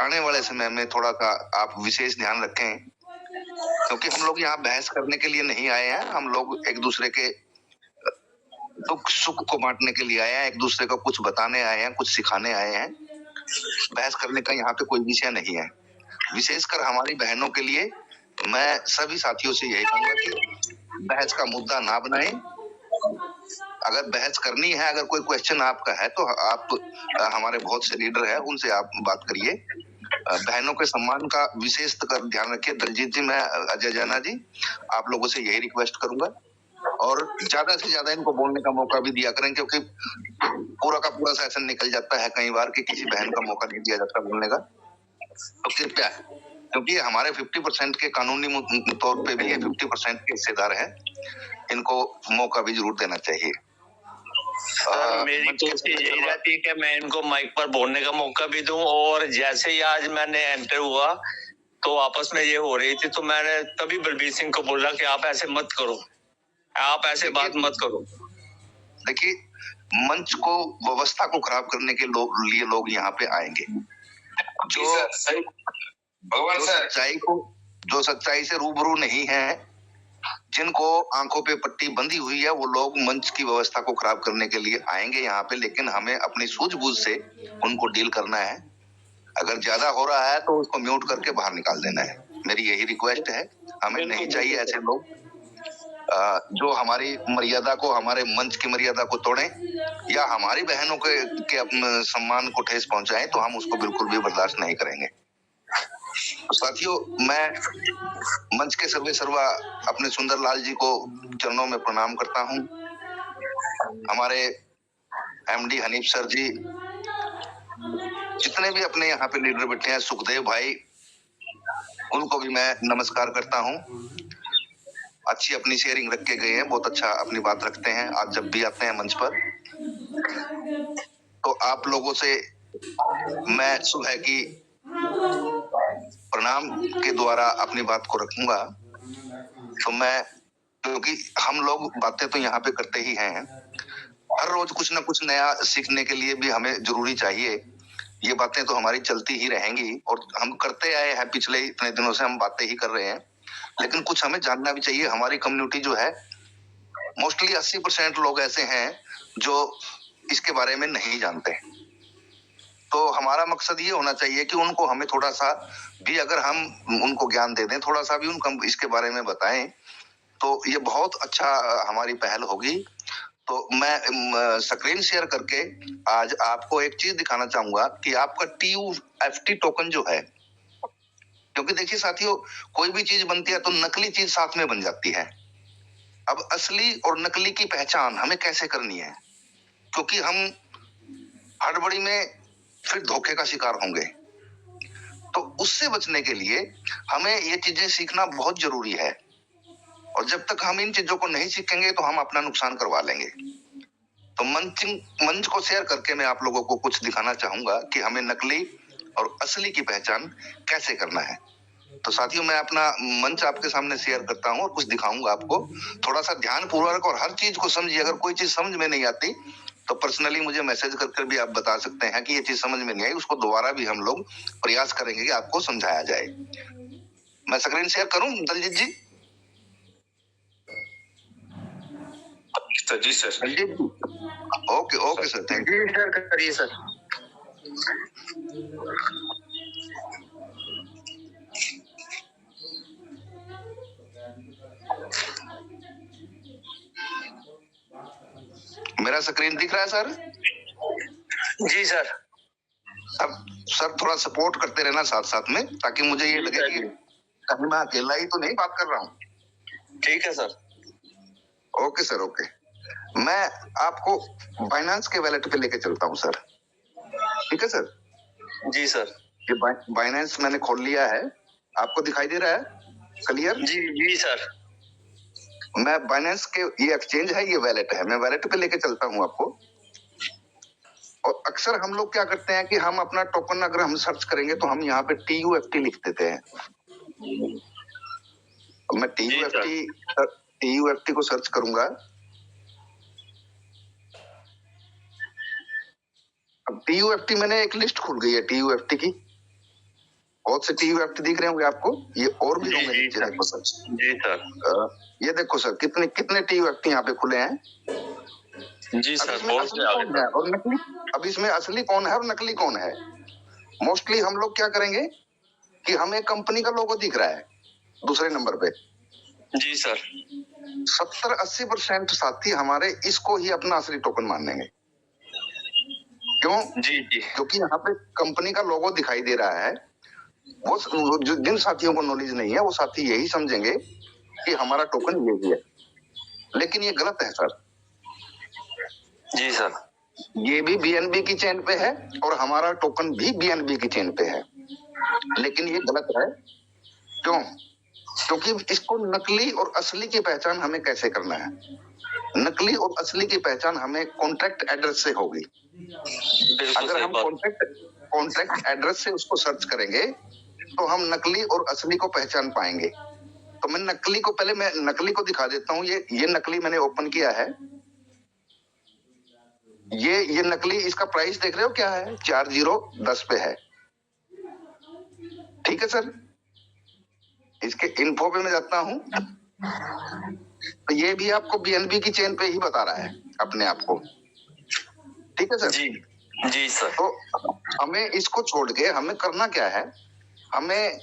आने वाले समय में थोड़ा सा आप विशेष ध्यान रखें, क्योंकि हम लोग यहाँ बहस करने के लिए नहीं आए हैं, हम लोग एक दूसरे के दुख सुख को बांटने के लिए आए हैं, एक दूसरे को कुछ बताने आए हैं, कुछ सिखाने आए हैं। बहस करने का यहाँ पे कोई विषय नहीं है। विशेषकर हमारी बहनों के लिए मैं सभी साथियों से यही कहूंगा कि बहस का मुद्दा ना बनाएं। अगर बहस करनी है, अगर कोई क्वेश्चन आपका है तो आप हमारे बहुत से लीडर हैं, उनसे आप बात करिए। बहनों के सम्मान का विशेष कर ध्यान रखिए। दलजीत जी, मैं अजय जैना जी, आप लोगों से यही रिक्वेस्ट करूंगा और ज्यादा से ज्यादा इनको बोलने का मौका भी दिया करें, क्योंकि पूरा का पूरा सेशन निकल जाता है कई बार कि किसी बहन का मौका नहीं दिया जाता बोलने का। तो कृपया, क्योंकि हमारे 50% के कानूनी तौर पे भी ये 50% के हिस्सेदार हैं, इनको मौका भी जरूर देना चाहिए। मेरी कोशिश यही रहती है कि मैं इनको माइक पर बोलने का मौका भी दूं, और जैसे ही आज मैंने एंटर हुआ तो आपस में ये हो रही थी, तो मैंने तभी बलबीर सिंह को बोला कि आप ऐसे मत करो, आप ऐसे बात मत करो। देखिए, मंच को, व्यवस्था को खराब करने के लिए लोग यहाँ पे आएंगे। जो सच्चाई से रूबरू नहीं है, जिनको आंखों पे पट्टी बंधी हुई है, वो लोग मंच की व्यवस्था को खराब करने के लिए आएंगे यहाँ पे। लेकिन हमें अपनी सूझबूझ से उनको डील करना है। अगर ज्यादा हो रहा है तो उसको म्यूट करके बाहर निकाल देना है। मेरी यही रिक्वेस्ट है। हमें नहीं चाहिए ऐसे लोग जो हमारी मर्यादा को, हमारे मंच की मर्यादा को तोड़ें या हमारी बहनों के सम्मान को ठेस पहुंचाएं, तो हम उसको बिल्कुल भी बर्दाश्त नहीं करेंगे। तो साथियों, मैं मंच के सर्वे सर्वा अपने सुंदरलाल जी को चरणों में प्रणाम करता हूं। हमारे एमडी हनीफ सर जी, जितने भी अपने यहाँ पे लीडर बैठे हैं, सुखदेव भाई, उनको भी मैं नमस्कार करता हूं। अच्छी अपनी शेयरिंग रख के गए हैं, बहुत अच्छा अपनी बात रखते हैं। आज जब भी आते हैं मंच पर, तो आप लोगों से मैं सुबह की प्रणाम के द्वारा अपनी बात को रखूंगा। तो मैं, क्योंकि हम लोग बातें तो यहाँ पे करते ही हैं, हर रोज कुछ ना कुछ नया सीखने के लिए भी हमें जरूरी चाहिए। ये बातें तो हमारी चलती ही रहेंगी और हम करते आए हैं, पिछले इतने दिनों से हम बातें ही कर रहे हैं। लेकिन कुछ हमें जानना भी चाहिए। हमारी कम्युनिटी जो है, मोस्टली 80% लोग ऐसे हैं जो इसके बारे में नहीं जानते। तो हमारा मकसद ये होना चाहिए कि उनको, हमें थोड़ा सा भी अगर हम उनको ज्ञान दे दें, थोड़ा सा भी उनको इसके बारे में बताएं, तो ये बहुत अच्छा हमारी पहल होगी। तो मैं स्क्रीन शेयर करके आज आपको एक चीज दिखाना चाहूंगा कि आपका TUFT टोकन जो है, क्योंकि देखिए साथियों, कोई भी चीज बनती है तो नकली चीज साथ में बन जाती है। अब असली और नकली की पहचान हमें कैसे करनी है, क्योंकि हम हड़बड़ी में फिर धोखे का शिकार होंगे। तो उससे बचने के लिए हमें ये चीजें सीखना बहुत जरूरी है, और जब तक हम इन चीजों को नहीं सीखेंगे तो हम अपना नुकसान करवा लेंगे। तो मंच को शेयर करके मैं आप लोगों को कुछ दिखाना चाहूंगा कि हमें नकली और असली की पहचान कैसे करना है। तो साथियों, मैं अपना मंच आपके सामने शेयर करता हूं और कुछ दिखाऊंगा आपको। थोड़ा सा ध्यान पूर्वक और हर चीज को समझिए। अगर कोई चीज समझ में नहीं आती तो पर्सनली मुझे मैसेज करके भी आप बता सकते हैं कि ये चीज समझ में नहीं आई, उसको दोबारा भी हम लोग प्रयास करेंगे कि आपको समझाया जाए। मैं स्क्रीन शेयर करूं दलजीत जी? जी sir. Daljeet ji, okay sir, thank you. Sir करिए सर। मेरा स्क्रीन दिख रहा है सर? जी सर। अब सर थोड़ा सपोर्ट करते रहना साथ साथ में, ताकि मुझे ये लगे कि कहीं मैं अकेला ही तो नहीं बात कर रहा हूँ। ठीक है सर। Okay sir, okay. मैं आपको बाइनेंस के वैलेट पे लेके चलता हूँ सर, ठीक है सर? जी सर। ये बाइनेंस मैंने खोल लिया है, आपको दिखाई दे रहा है क्लियर? जी सर। मैं बाइनेंस के, ये एक्सचेंज है, ये वैलेट है, मैं वैलेट पे लेके चलता हूँ आपको। और अक्सर हम लोग क्या करते हैं कि हम अपना टोकन अगर हम सर्च करेंगे तो हम यहाँ पे TUFT लिख देते हैं। मैं TUFT को सर्च करूंगा। अब TUFT मैंने एक लिस्ट खुल गई है TUFT की, बहुत से TUFT दिख रहे होंगे आपको, ये और भी होंगे नीचे देखो सर। जी सर। ये देखो सर कितने कितने TUFT यहाँ पे खुले हैं। जी सर, बहुत से आ गए। और नकली, अब इसमें असली कौन है और नकली कौन है? मोस्टली हम लोग क्या करेंगे कि हमें कंपनी का लोगो दिख रहा है दूसरे नंबर पे। जी सर। 70-80% साथी हमारे इसको ही अपना असली टोकन मानेंगे। क्यों? जी जी। क्योंकि यहाँ पे कंपनी का लोगो दिखाई दे रहा है। वो जो जिन साथियों को नॉलेज नहीं है वो साथी यही समझेंगे कि हमारा टोकन यही है, लेकिन ये गलत है सर। जी सर। ये भी BNB की चेन पे है और हमारा टोकन भी BNB की चेन पे है, लेकिन ये गलत है। क्यों? क्योंकि इसको नकली और असली की पहचान हमें कैसे करना है? नकली और असली की पहचान हमें कॉन्ट्रैक्ट एड्रेस से होगी। अगर हम कॉन्ट्रैक्ट एड्रेस से उसको सर्च करेंगे तो हम नकली और असली को पहचान पाएंगे। तो मैं नकली को दिखा देता हूँ। ये नकली मैंने ओपन किया है। ये नकली, इसका प्राइस देख रहे हो क्या है? 4010 पे है। ठीक है सर। इसके इन्फो पे मैं जाता हूँ तो ये भी आपको BNB की चेन पे ही बता रहा है अपने आप को। ठीक है सर। जी जी सर। तो हमें इसको छोड़ के हमें करना क्या है? हमें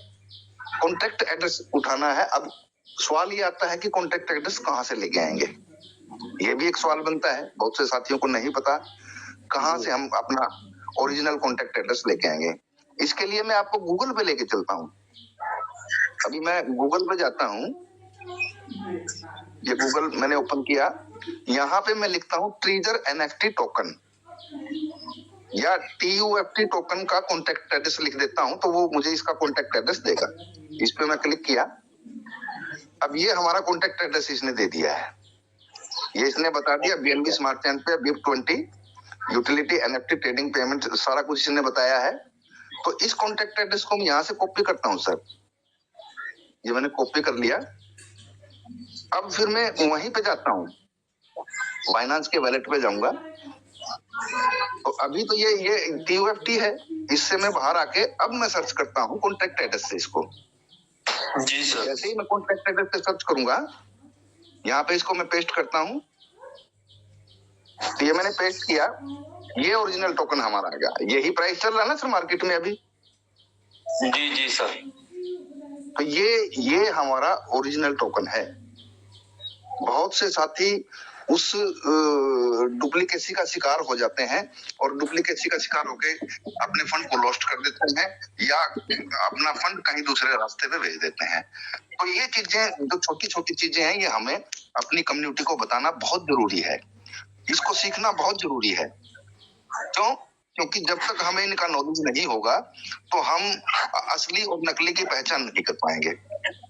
कॉन्टैक्ट एड्रेस उठाना है। अब सवाल ये आता है कि कॉन्टैक्ट एड्रेस कहाँ से लेके आएंगे? ये भी एक सवाल बनता है। बहुत से साथियों को नहीं पता कहाँ से हम अपना ओरिजिनल कॉन्टैक्ट एड्रेस लेके आएंगे। इसके लिए मैं आपको गूगल पे लेके चलता हूँ। अभी मैं गूगल पे जाता हूँ। ये गूगल मैंने ओपन किया। यहाँ पे मैं लिखता हूँ ट्रीजर NFT टोकन या TUFT टोकन का कॉन्टैक्ट एड्रेस लिख देता हूँ तो वो मुझे इसका कॉन्टैक्ट एड्रेस देगा। इस पे मैं क्लिक किया। अब ये हमारा कॉन्टैक्ट एड्रेस इसने दे दिया है। ये इसने बता दिया BNB स्मार्ट चैन पे BIP20 utility NFT trading payment सारा कुछ इसने बताया है। तो इस कॉन्टैक्ट एड्रेस को मैं यहाँ से कॉपी करता हूँ सर। ये मैंने कॉपी कर लिया। अब फिर मैं वहीं पे जाता हूँ, बाइनेंस के वैलेट पे जाऊंगा। तो अभी तो ये TUFT है। इससे मैं बाहर आके अब मैं सर्च करता हूँ कॉन्टैक्ट एड्रेस से इसको। जी सर। जैसे ही मैं कॉन्टैक्ट एड्रेस से सर्च करूंगा, यहाँ पे इसको मैं पेस्ट करता हूँ। तो ये मैंने पेस्ट किया। ये ओरिजिनल टोकन हमारा आ गया। यही प्राइस चल रहा है ना सर मार्केट में अभी? जी जी सर। तो ये हमारा ओरिजिनल टोकन है। बहुत से साथी उस डुप्लीकेसी का शिकार हो जाते हैं और डुप्लीकेसी का शिकार होके अपने फंड को लॉस्ट कर देते हैं या अपना फंड कहीं दूसरे रास्ते पे भेज देते हैं। तो ये चीजें जो छोटी छोटी चीजें हैं, ये हमें अपनी कम्युनिटी को बताना बहुत जरूरी है। इसको सीखना बहुत जरूरी है। क्यों? क्योंकि जब तक हमें इनका नॉलेज नहीं होगा तो हम असली और नकली की पहचान नहीं कर पाएंगे।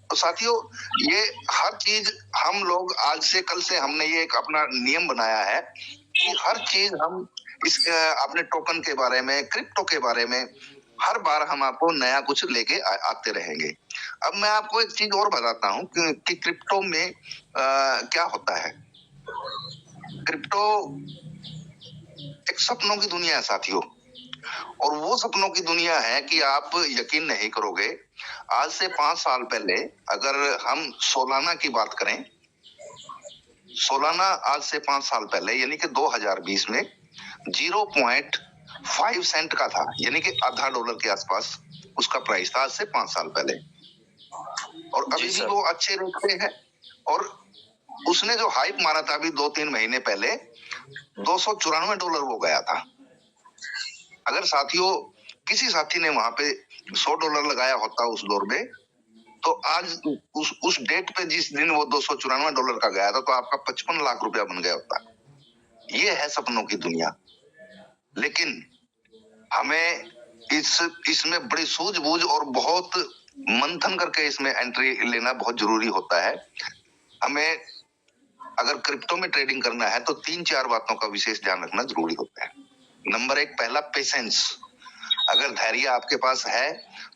तो साथियों, ये हर चीज हम लोग आज से कल से हमने ये एक अपना नियम बनाया है कि हर चीज हम इस अपने टोकन के बारे में, क्रिप्टो के बारे में हर बार हम आपको नया कुछ लेके आते रहेंगे। अब मैं आपको एक चीज और बताता हूँ कि क्रिप्टो में क्या होता है। क्रिप्टो एक सपनों की दुनिया है साथियों, और वो सपनों की दुनिया है कि आप यकीन नहीं करोगे। आज से 5 साल पहले अगर हम सोलाना की बात करें, सोलाना आज से 5 साल पहले यानी कि 2020 में 0.5 सेंट का था, यानी कि आधा डॉलर के आसपास उसका प्राइस था आज से 5 साल पहले। और अभी भी वो अच्छे रेट पे है। और उसने जो हाइप मारा था अभी 2-3 महीने पहले, $294 वो गया था। अगर साथियों किसी साथी ने वहां पे $100 लगाया होता उस दौर में, तो आज उस डेट पे जिस दिन वो $294 का गया था तो आपका 55 लाख रुपया बन गया होता। ये है सपनों की दुनिया। लेकिन हमें इसमें बड़ी सूझबूझ और बहुत मंथन करके इसमें एंट्री लेना बहुत जरूरी होता है। हमें अगर क्रिप्टो में ट्रेडिंग करना है तो 3-4 बातों का विशेष ध्यान रखना जरूरी होता है। नंबर एक, पहला पेशेंस। अगर धैर्य आपके पास है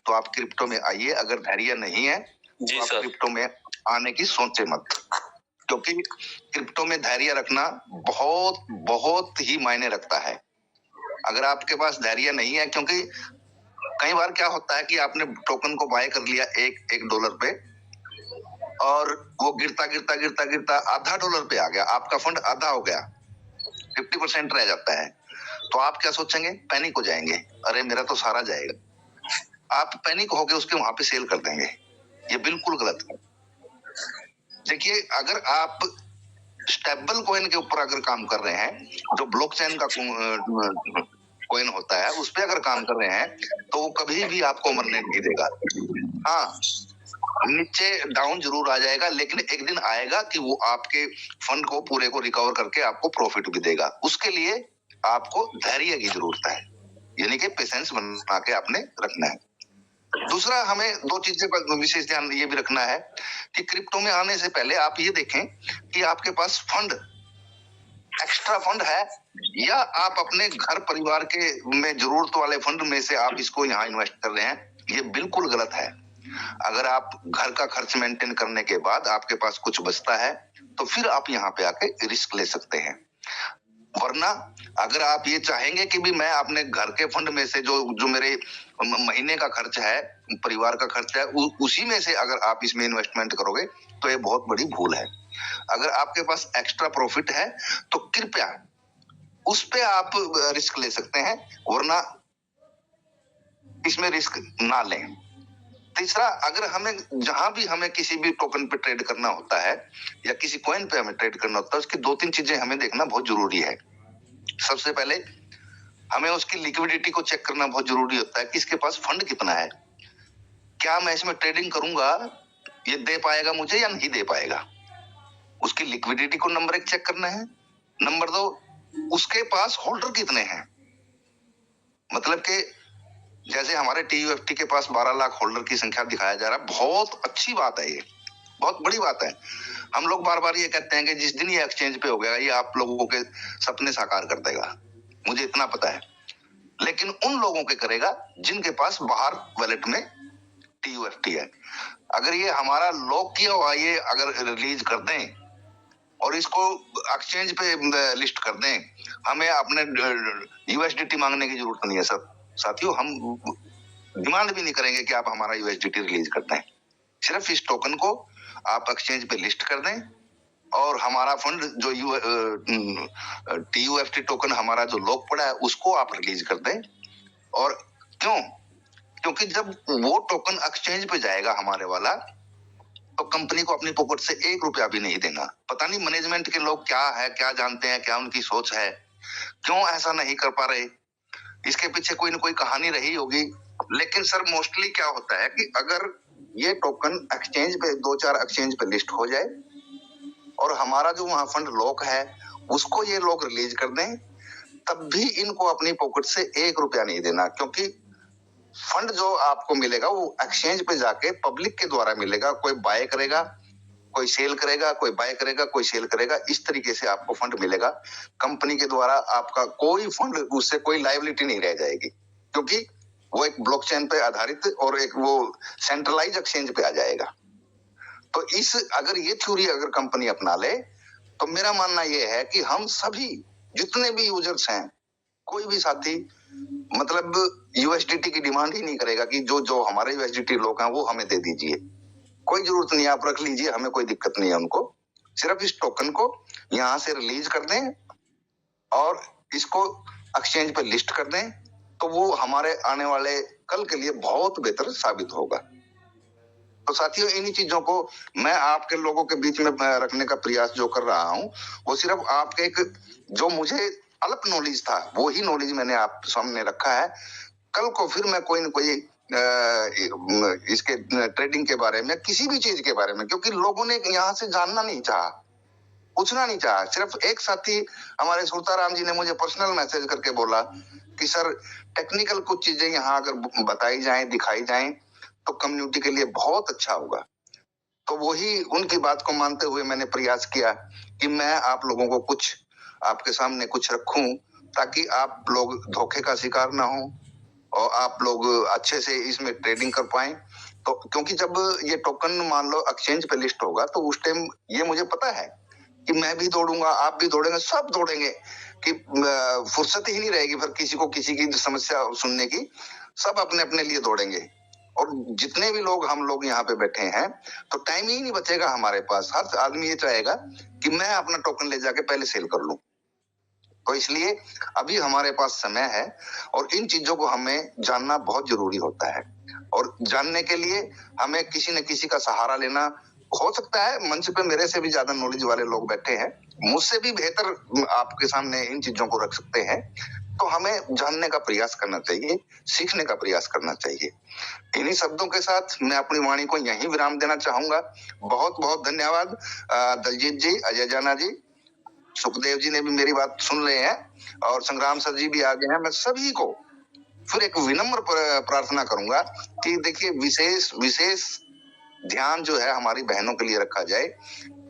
तो आप क्रिप्टो में आइए, अगर धैर्य नहीं है जी तो आप सर। क्रिप्टो में आने की सोचे मत, क्योंकि क्रिप्टो में धैर्य रखना बहुत बहुत ही मायने रखता है। अगर आपके पास धैर्य नहीं है, क्योंकि कई बार क्या होता है कि आपने टोकन को बाय कर लिया एक डॉलर पे, और वो गिरता गिरता गिरता गिरता आधा डॉलर पे आ गया, आपका फंड आधा हो गया, 50% रह जाता है, तो आप क्या सोचेंगे? पैनिक हो जाएंगे, अरे मेरा तो सारा जाएगा। आप पैनिक होके उसके वहां पे सेल कर देंगे, ये बिल्कुल गलत है। देखिए, अगर आप स्टेबल कॉइन के ऊपर अगर काम कर रहे हैं, जो ब्लॉकचेन का कॉइन होता है, उस पे अगर काम कर रहे हैं, तो वो कभी भी आपको मरने नहीं देगा। हाँ, नीचे डाउन जरूर आ जाएगा, लेकिन एक दिन आएगा कि वो आपके फंड को पूरे को रिकवर करके आपको प्रॉफिट भी देगा। उसके लिए आपको धैर्य की जरूरत है, यानी कि पेशेंस बना के आपने रखना है। दूसरा, हमें दो चीजें पर विशेष ध्यान ये भी रखना है कि क्रिप्टो में आने से पहले आप ये देखें कि आपके पास फंड, एक्स्ट्रा फंड है, या आप अपने घर परिवार के में जरूरत वाले फंड में से आप इसको यहाँ इन्वेस्ट कर रहे हैं। ये बिल्कुल गलत है। अगर आप घर का खर्च मेंटेन करने के बाद आपके पास कुछ बचता है, तो फिर आप यहाँ पे आके रिस्क ले सकते हैं। वरना अगर आप ये चाहेंगे कि भी मैं अपने घर के फंड में से जो मेरे महीने का खर्च है, परिवार का खर्च है, उसी में से अगर आप इसमें इन्वेस्टमेंट करोगे तो ये बहुत बड़ी भूल है। अगर आपके पास एक्स्ट्रा प्रॉफिट है तो कृपया उस पे आप रिस्क ले सकते हैं, वरना इसमें रिस्क ना लें। तीसरा, अगर हमें जहां भी हमें किसी भी टोकन पे ट्रेड करना होता है या किसी कॉइन पे हमें ट्रेड करना होता है, उसकी दो तीन चीजें हमें देखना बहुत जरूरी है। सबसे पहले हमें उसकी लिक्विडिटी को चेक करना बहुत जरूरी होता है कि इसके पास फंड कितना है, क्या मैं इसमें ट्रेडिंग करूंगा ये दे पाएगा मुझे या नहीं दे पाएगा। उसकी लिक्विडिटी को नंबर एक चेक करना है। नंबर दो, उसके पास होल्डर कितने हैं। मतलब कि जैसे हमारे TUFT के पास 12 लाख होल्डर की संख्या दिखाया जा रहा है, बहुत अच्छी बात है, ये बहुत बड़ी बात है। हम लोग बार बार ये कहते हैं कि जिस दिन ये एक्सचेंज पे हो गया, ये आप लोगों के सपने साकार कर देगा, मुझे इतना पता है। लेकिन उन लोगों के करेगा जिनके पास बाहर वॉलेट में TUFT है। अगर ये हमारा लॉक किया हुआ ये अगर रिलीज कर दें और इसको एक्सचेंज पे लिस्ट कर दें, हमें अपने USDT मांगने की जरूरत नहीं है सर साथियों। हम डिमांड भी नहीं करेंगे कि आप हमारा USDT रिलीज कर दें। सिर्फ इस टोकन को आप एक्सचेंज पे लिस्ट कर दें और हमारा फंड जो TUFT टोकन हमारा जो लॉक पड़ा है उसको आप रिलीज कर दें। और क्योंकि जब वो टोकन एक्सचेंज पे जाएगा हमारे वाला, तो कंपनी को अपनी पॉकेट से 1 रुपया भी नहीं देना। पता नहीं मैनेजमेंट के लोग क्या है, क्या जानते हैं, क्या उनकी सोच है, क्यों ऐसा नहीं कर पा रहे। इसके पीछे कोई ना कोई कहानी रही होगी। लेकिन सर मोस्टली क्या होता है कि अगर ये टोकन एक्सचेंज पे 2-4 एक्सचेंज पे लिस्ट हो जाए और हमारा जो वहां फंड लॉक है उसको ये लोग रिलीज कर दें, तब भी इनको अपनी पॉकेट से 1 रुपया नहीं देना। क्योंकि फंड जो आपको मिलेगा वो एक्सचेंज पे जाके पब्लिक के द्वारा मिलेगा। कोई बाय करेगा, कोई सेल करेगा, कोई बाय करेगा, कोई सेल करेगा, इस तरीके से आपको फंड मिलेगा। कंपनी के द्वारा आपका कोई फंड, उससे कोई लायबिलिटी नहीं रह जाएगी, क्योंकि वो एक ब्लॉकचेन पे आधारित और एक वो सेंट्रलाइज एक्सचेंज पे आ जाएगा। तो अगर ये थ्योरी अगर कंपनी अपना ले, तो मेरा मानना ये है कि हम सभी जितने भी यूजर्स हैं, कोई भी साथी मतलब USDT की डिमांड ही नहीं करेगा कि जो हमारे USDT लोग हैं वो हमें दे दीजिए। कोई जरूरत नहीं, आप रख लीजिए, हमें कोई दिक्कत नहीं है उनको। सिर्फ इस टोकन को यहाँ से रिलीज कर दें और इसको एक्सचेंज पे लिस्ट कर दें, तो वो हमारे आने वाले कल के लिए बहुत बेहतर साबित होगा। तो साथियों, इन्हीं चीजों को मैं आपके लोगों के बीच में रखने का प्रयास जो कर रहा हूँ, वो सिर्फ आपके एक जो मुझे अल्प नॉलेज था वो ही नॉलेज मैंने आप सामने रखा है। कल को फिर मैं कोई न कोई इसके ट्रेडिंग के बारे में, किसी भी चीज के बारे में, क्योंकि लोगों ने यहाँ से जानना नहीं चाहा, पूछना नहीं चाहा। सिर्फ एक साथी हमारे सुरताराम जी ने मुझे पर्सनल मैसेज करके बोला कि सर टेक्निकल कुछ चीजें यहाँ अगर बताई जाएं, दिखाई जाएं, तो कम्युनिटी के लिए बहुत अच्छा होगा। तो वही उनकी बात को मानते हुए मैंने प्रयास किया कि मैं आप लोगों को कुछ आपके सामने कुछ रखूं ताकि आप लोग धोखे का शिकार ना हो और आप लोग अच्छे से इसमें ट्रेडिंग कर पाए। तो क्योंकि जब ये टोकन मान लो एक्सचेंज पे लिस्ट होगा तो उस टाइम ये मुझे पता है कि मैं भी दौड़ूंगा, आप भी दौड़ेंगे, सब दौड़ेंगे कि फुर्सत ही नहीं रहेगी फिर किसी को किसी की समस्या सुनने की। सब अपने अपने लिए दौड़ेंगे और जितने भी लोग हम लोग यहाँ पे बैठे हैं तो टाइम ही नहीं बचेगा हमारे पास। हर आदमी ये चाहेगा कि मैं अपना टोकन ले जाके पहले सेल कर लूं। तो इसलिए अभी हमारे पास समय है और इन चीजों को हमें जानना बहुत जरूरी होता है और जानने के लिए हमें किसी न किसी का सहारा लेना। हो सकता है मंच पे मेरे से भी ज्यादा नॉलेज वाले लोग बैठे हैं, मुझसे भी बेहतर आपके सामने इन चीजों को रख सकते हैं। तो हमें जानने का प्रयास करना चाहिए, सीखने का प्रयास करना चाहिए। इन्हीं शब्दों के साथ मैं अपनी वाणी को यहीं विराम देना चाहूंगा। बहुत बहुत धन्यवाद दलजीत जी, अजय जाना जी, सुखदेव जी ने भी मेरी बात सुन रहे हैं और संग्राम सर जी भी आ गए हैं। मैं सभी को फिर एक विनम्र प्रार्थना करूंगा कि देखिए विशेष ध्यान जो है हमारी बहनों के लिए रखा जाए।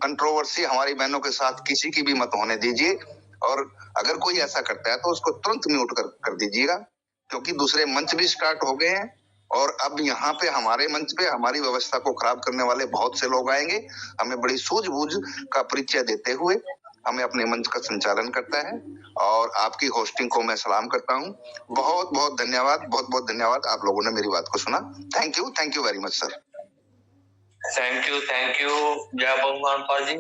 कंट्रोवर्सी हमारी बहनों के साथ किसी की भी मत होने दीजिए और अगर कोई ऐसा करता है तो उसको तुरंत म्यूट कर दीजिएगा, क्योंकि दूसरे मंच भी स्टार्ट हो गए हैं और अब यहाँ पे हमारे मंच पे हमारी व्यवस्था को खराब करने वाले बहुत से लोग आएंगे। हमें बड़ी सूझबूझ का परिचय देते हुए हमें अपने मंच का संचालन करता है और आपकी होस्टिंग को मैं सलाम करता हूँ। बहुत बहुत धन्यवाद, बहुत बहुत धन्यवाद। आप लोगों ने मेरी बात को सुना। Thank you very much sir. Thank you जय भगवान पाल जी।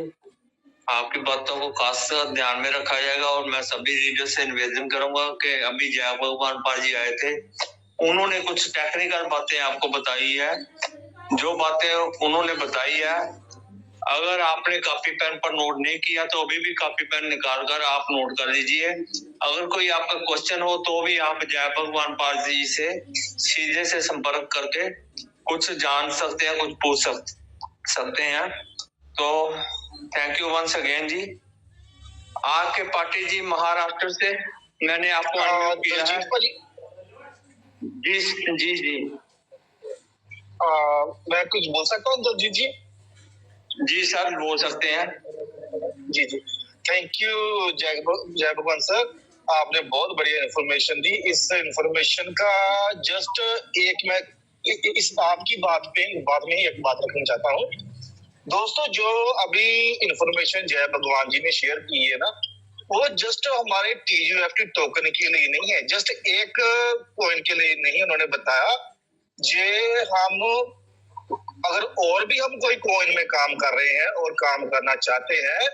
आपकी बातों को खास ध्यान में रखा जाएगा और मैं सभी रीडर से निवेदन करूंगा कि अभी जय भगवान पाल जी आए थे, उन्होंने कुछ टेक्निकल बातें आपको बताई है। जो बातें उन्होंने बताई है, अगर आपने कॉपी पेन पर नोट नहीं किया तो अभी भी कॉपी पेन निकाल कर आप नोट कर लीजिए। अगर कोई आपका क्वेश्चन हो तो भी आप जय भगवान पाल जी से सीधे से संपर्क करके कुछ जान सकते हैं, कुछ पूछ सकते हैं। तो थैंक यू वंस अगेन जी। आर के पाटिल जी महाराष्ट्र से मैंने आपको अनम्यूट किया है। जी मैं कुछ बोल सकता हूँ दलजीत जी? जी सर बोल सकते हैं। जी थैंक यू जय भगवान सर, आपने बहुत बढ़िया इंफॉर्मेशन दी। इस इंफॉर्मेशन का जस्ट एक मैं इस आपकी बात में ही एक बात रखना चाहता हूँ। दोस्तों, जो अभी इंफॉर्मेशन जय भगवान जी ने शेयर की है ना, वो जस्ट हमारे TGFT टोकन के लिए नहीं है, जस्ट एक कॉइन के लिए नहीं उन्होंने बताया। जे हम अगर और भी हम कोई कॉइन में काम कर रहे हैं और काम करना चाहते हैं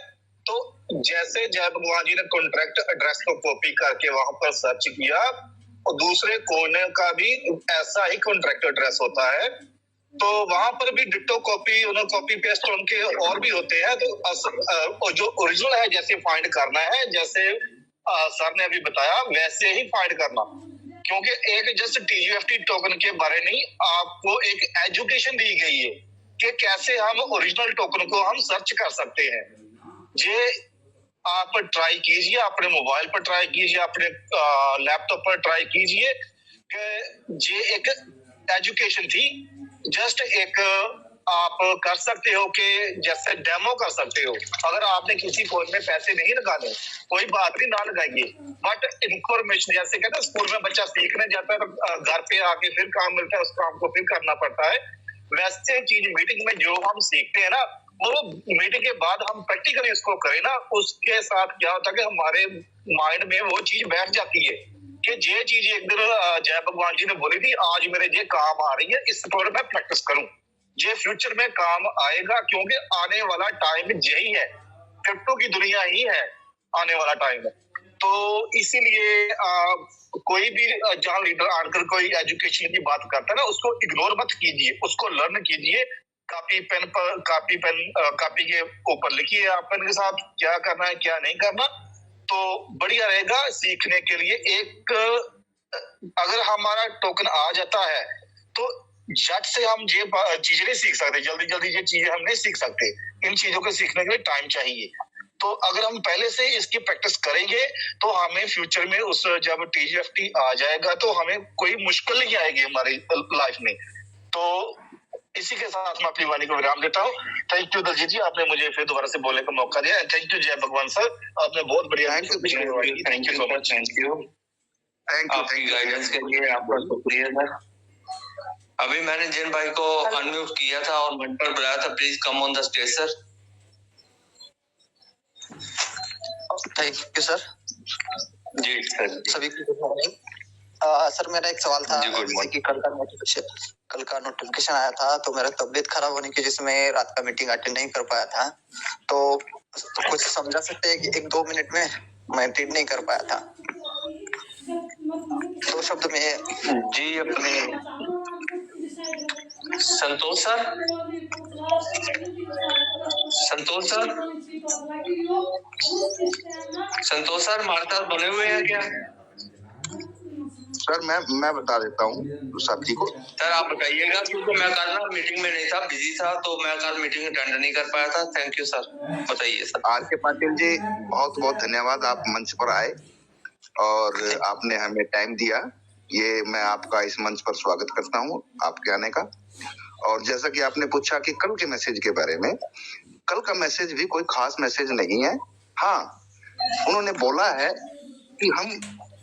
तो जैसे जय भगवान जी ने कॉन्ट्रैक्ट एड्रेस को कॉपी करके वहां पर सर्च किया और दूसरे कॉइन का भी ऐसा ही कॉन्ट्रैक्ट एड्रेस होता है, तो वहां पर भी डिट्टो कॉपी पेस्ट उनके और भी होते हैं। तो जो ओरिजिनल है जैसे फाइंड करना है, जैसे सर ने अभी बताया वैसे ही फाइंड करना, क्योंकि एक जस्ट TGFT टोकन के बारे में आपको एक एजुकेशन दी गई है कि कैसे हम ओरिजिनल टोकन को हम सर्च कर सकते हैं। ये आप ट्राई कीजिए, अपने मोबाइल पर ट्राई कीजिए, अपने लैपटॉप पर ट्राई कीजिए कि ये एक एजुकेशन थी। जस्ट एक आप कर सकते हो कि जैसे डेमो कर सकते हो। अगर आपने किसी कॉइन में पैसे नहीं लगाने, कोई बात नहीं, ना लगाइए, बट इन्फॉर्मेशन जैसे कहते हैं स्कूल में बच्चा सीखने जाता है तो घर पे आके फिर काम मिलता है, उस काम को फिर करना पड़ता है। वैसे चीज मीटिंग में जो हम सीखते हैं ना, वो मीटिंग के बाद हम प्रैक्टिकली उसको करें ना, उसके साथ क्या होता है कि हमारे माइंड में वो चीज बैठ जाती है कि ये चीज एक दिन जय भगवान जी ने बोली थी, आज मेरे ये काम आ रही है, इस पर मैं प्रैक्टिस करूं, ये फ्यूचर में काम आएगा, क्योंकि आने वाला टाइम यही है, क्रिप्टो की दुनिया ही है आने वाला टाइम। तो इसीलिए कोई भी जहां लीडर आकर कोई एजुकेशन की बात करता है ना, उसको इग्नोर मत कीजिए, उसको लर्न कीजिए। कॉपी के ऊपर लिखिए आप पेन के साथ क्या करना है क्या नहीं करना, तो बढ़िया रहेगा सीखने के लिए। एक अगर हमारा टोकन आ जाता है तो झट से हम ये चीजें नहीं सीख सकते, जल्दी ये चीजें हम नहीं सीख सकते। इन चीजों को सीखने के लिए टाइम चाहिए। तो अगर हम पहले से इसकी प्रैक्टिस करेंगे तो हमें फ्यूचर में उस जब TGFT आ जाएगा तो हमें कोई मुश्किल नहीं आएगी हमारी लाइफ में। तो इसी के साथ मैं अपनी वाणी को विराम देता हूँ। थैंक यू दलजीत जी, आपने मुझे फिर दोबारा से बोलने का मौका दिया। थैंक यू जय भगवान सर, आपने बहुत बढ़िया। Thank you so much, thank you आपकी गाइडेंस के लिए, आपका शुक्रिया सर। अभी मैंने जिन भाई को अनम्यूट किया था और मंच पर बुलाया था, please come on the stage sir. Thank you sir. जी सर, सभी को सर मेरा एक सवाल था, जैसे कि कल का नोटिफिकेशन आया था, तो मेरा तबीयत खराब होने की वजह से मैं रात का मीटिंग अटेंड नहीं कर पाया था, तो कुछ समझा सकते हैं कि 1-2 मिनट में मैं अटेंड नहीं कर पाया था, 2 शब्द में। जी अपने संतोष सर, संतोष सर हमारे साथ बने हुए हैं क्या सर? मैं बता देता हूँ साथी को। सर आप बताइएगा, क्योंकि मैं कल ना मीटिंग में नहीं था, बिजी था, तो मैं कल मीटिंग अटेंड नहीं कर पाया था। थैंक यू सर, बताइए सर। आर.के. पाटिल जी, बहुत बहुत धन्यवाद, आप मंच पर आए और आपने हमें टाइम दिया। ये मैं आपका इस मंच पर स्वागत करता हूँ, आपके आने का। और जैसा कि आपने पूछा कि कल के मैसेज के बारे में, कल का मैसेज भी कोई खास मैसेज नहीं है। हाँ, उन्होंने बोला है कि हम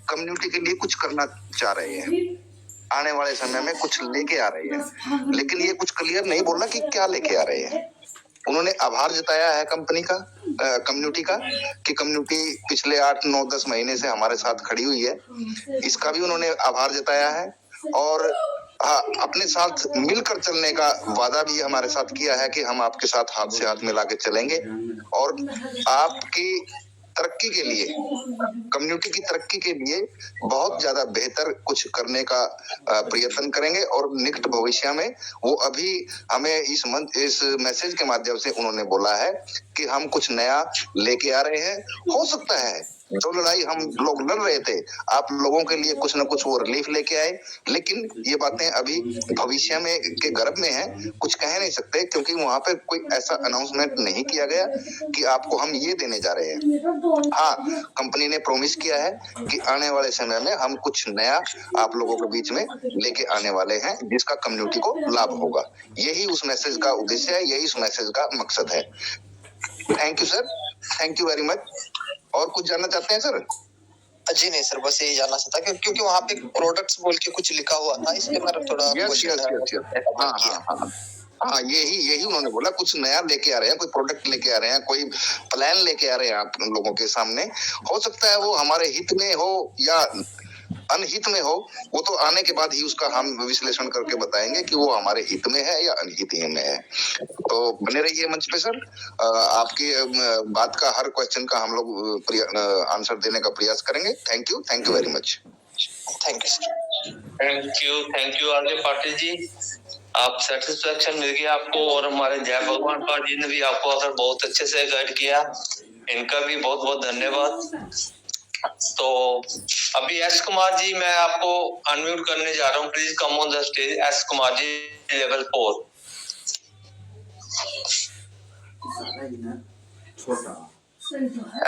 कम्युनिटी के लिए कुछ करना चाह रहे हैं, आने वाले समय में कुछ लेके आ रहे हैं, लेकिन ये कुछ क्लियर नहीं बोला कि क्या लेके आ रहे हैं। उन्होंने आभार जताया है कंपनी का, कम्युनिटी का, कि कम्युनिटी पिछले 8, 9, 10 महीने से हमारे साथ खड़ी हुई है, इसका भी उन्होंने आभार जताया है। और हाँ, अपने साथ मिलकर चलने का वादा भी हमारे साथ किया है कि हम आपके साथ हाथ से हाथ मिला के चलेंगे और आपकी तरक्की के लिए, कम्युनिटी की तरक्की के लिए बहुत ज्यादा बेहतर कुछ करने का प्रयत्न करेंगे। और निकट भविष्य में वो अभी हमें इस मैसेज के माध्यम से उन्होंने बोला है कि हम कुछ नया लेके आ रहे हैं। हो सकता है जो लड़ाई हम लोग लड़ रहे थे, आप लोगों के लिए कुछ न कुछ वो रिलीफ लेके आए, लेकिन ये बातें अभी भविष्य में के गर्भ में है, कुछ कह नहीं सकते, क्योंकि वहां पे कोई ऐसा अनाउंसमेंट नहीं किया गया कि आपको हम ये देने जा रहे हैं। हाँ, कंपनी ने प्रॉमिस किया है कि आने वाले समय में हम कुछ नया आप लोगों के बीच में लेके आने वाले हैं, जिसका कम्युनिटी को लाभ होगा। यही उस मैसेज का उद्देश्य है, यही उस मैसेज का मकसद है। Thank you sir, thank you very much. और कुछ जानना चाहते हैं सर? जी नहीं सर, बस यही जानना चाहता, क्योंकि वहाँ पे प्रोडक्ट्स बोल के कुछ लिखा हुआ था, इसलिए मेरा थोड़ा क्वेश्चन है। हाँ, यही उन्होंने बोला, कुछ नया लेके आ रहे हैं, कोई प्रोडक्ट लेके आ रहे हैं, कोई प्लान लेके आ रहे हैं आप लोगों के सामने। हो सकता है वो हमारे हित में हो या अनहित में हो, वो तो आने के बाद ही उसका हम विश्लेषण करके बताएंगे कि वो हमारे हित में है या अनहित में है। तो बने रहिए मंच पे सर, आपकी बात का, हर क्वेश्चन का हम लोग आंसर देने का प्रयास करेंगे। Thank you very much. Thank you sir. Thank you RK. Patil ji, आप सेटिस्फेक्शन मिल गया आपको, और हमारे जय भगवान पाल जी ने भी आपको अगर बहुत अच्छे से गाइड किया, इनका भी बहुत बहुत धन्यवाद। तो अभी एस कुमार जी, मैं आपको अनम्यूट करने जा रहा हूँ, please come on the stage. S Kumar ji, level 4।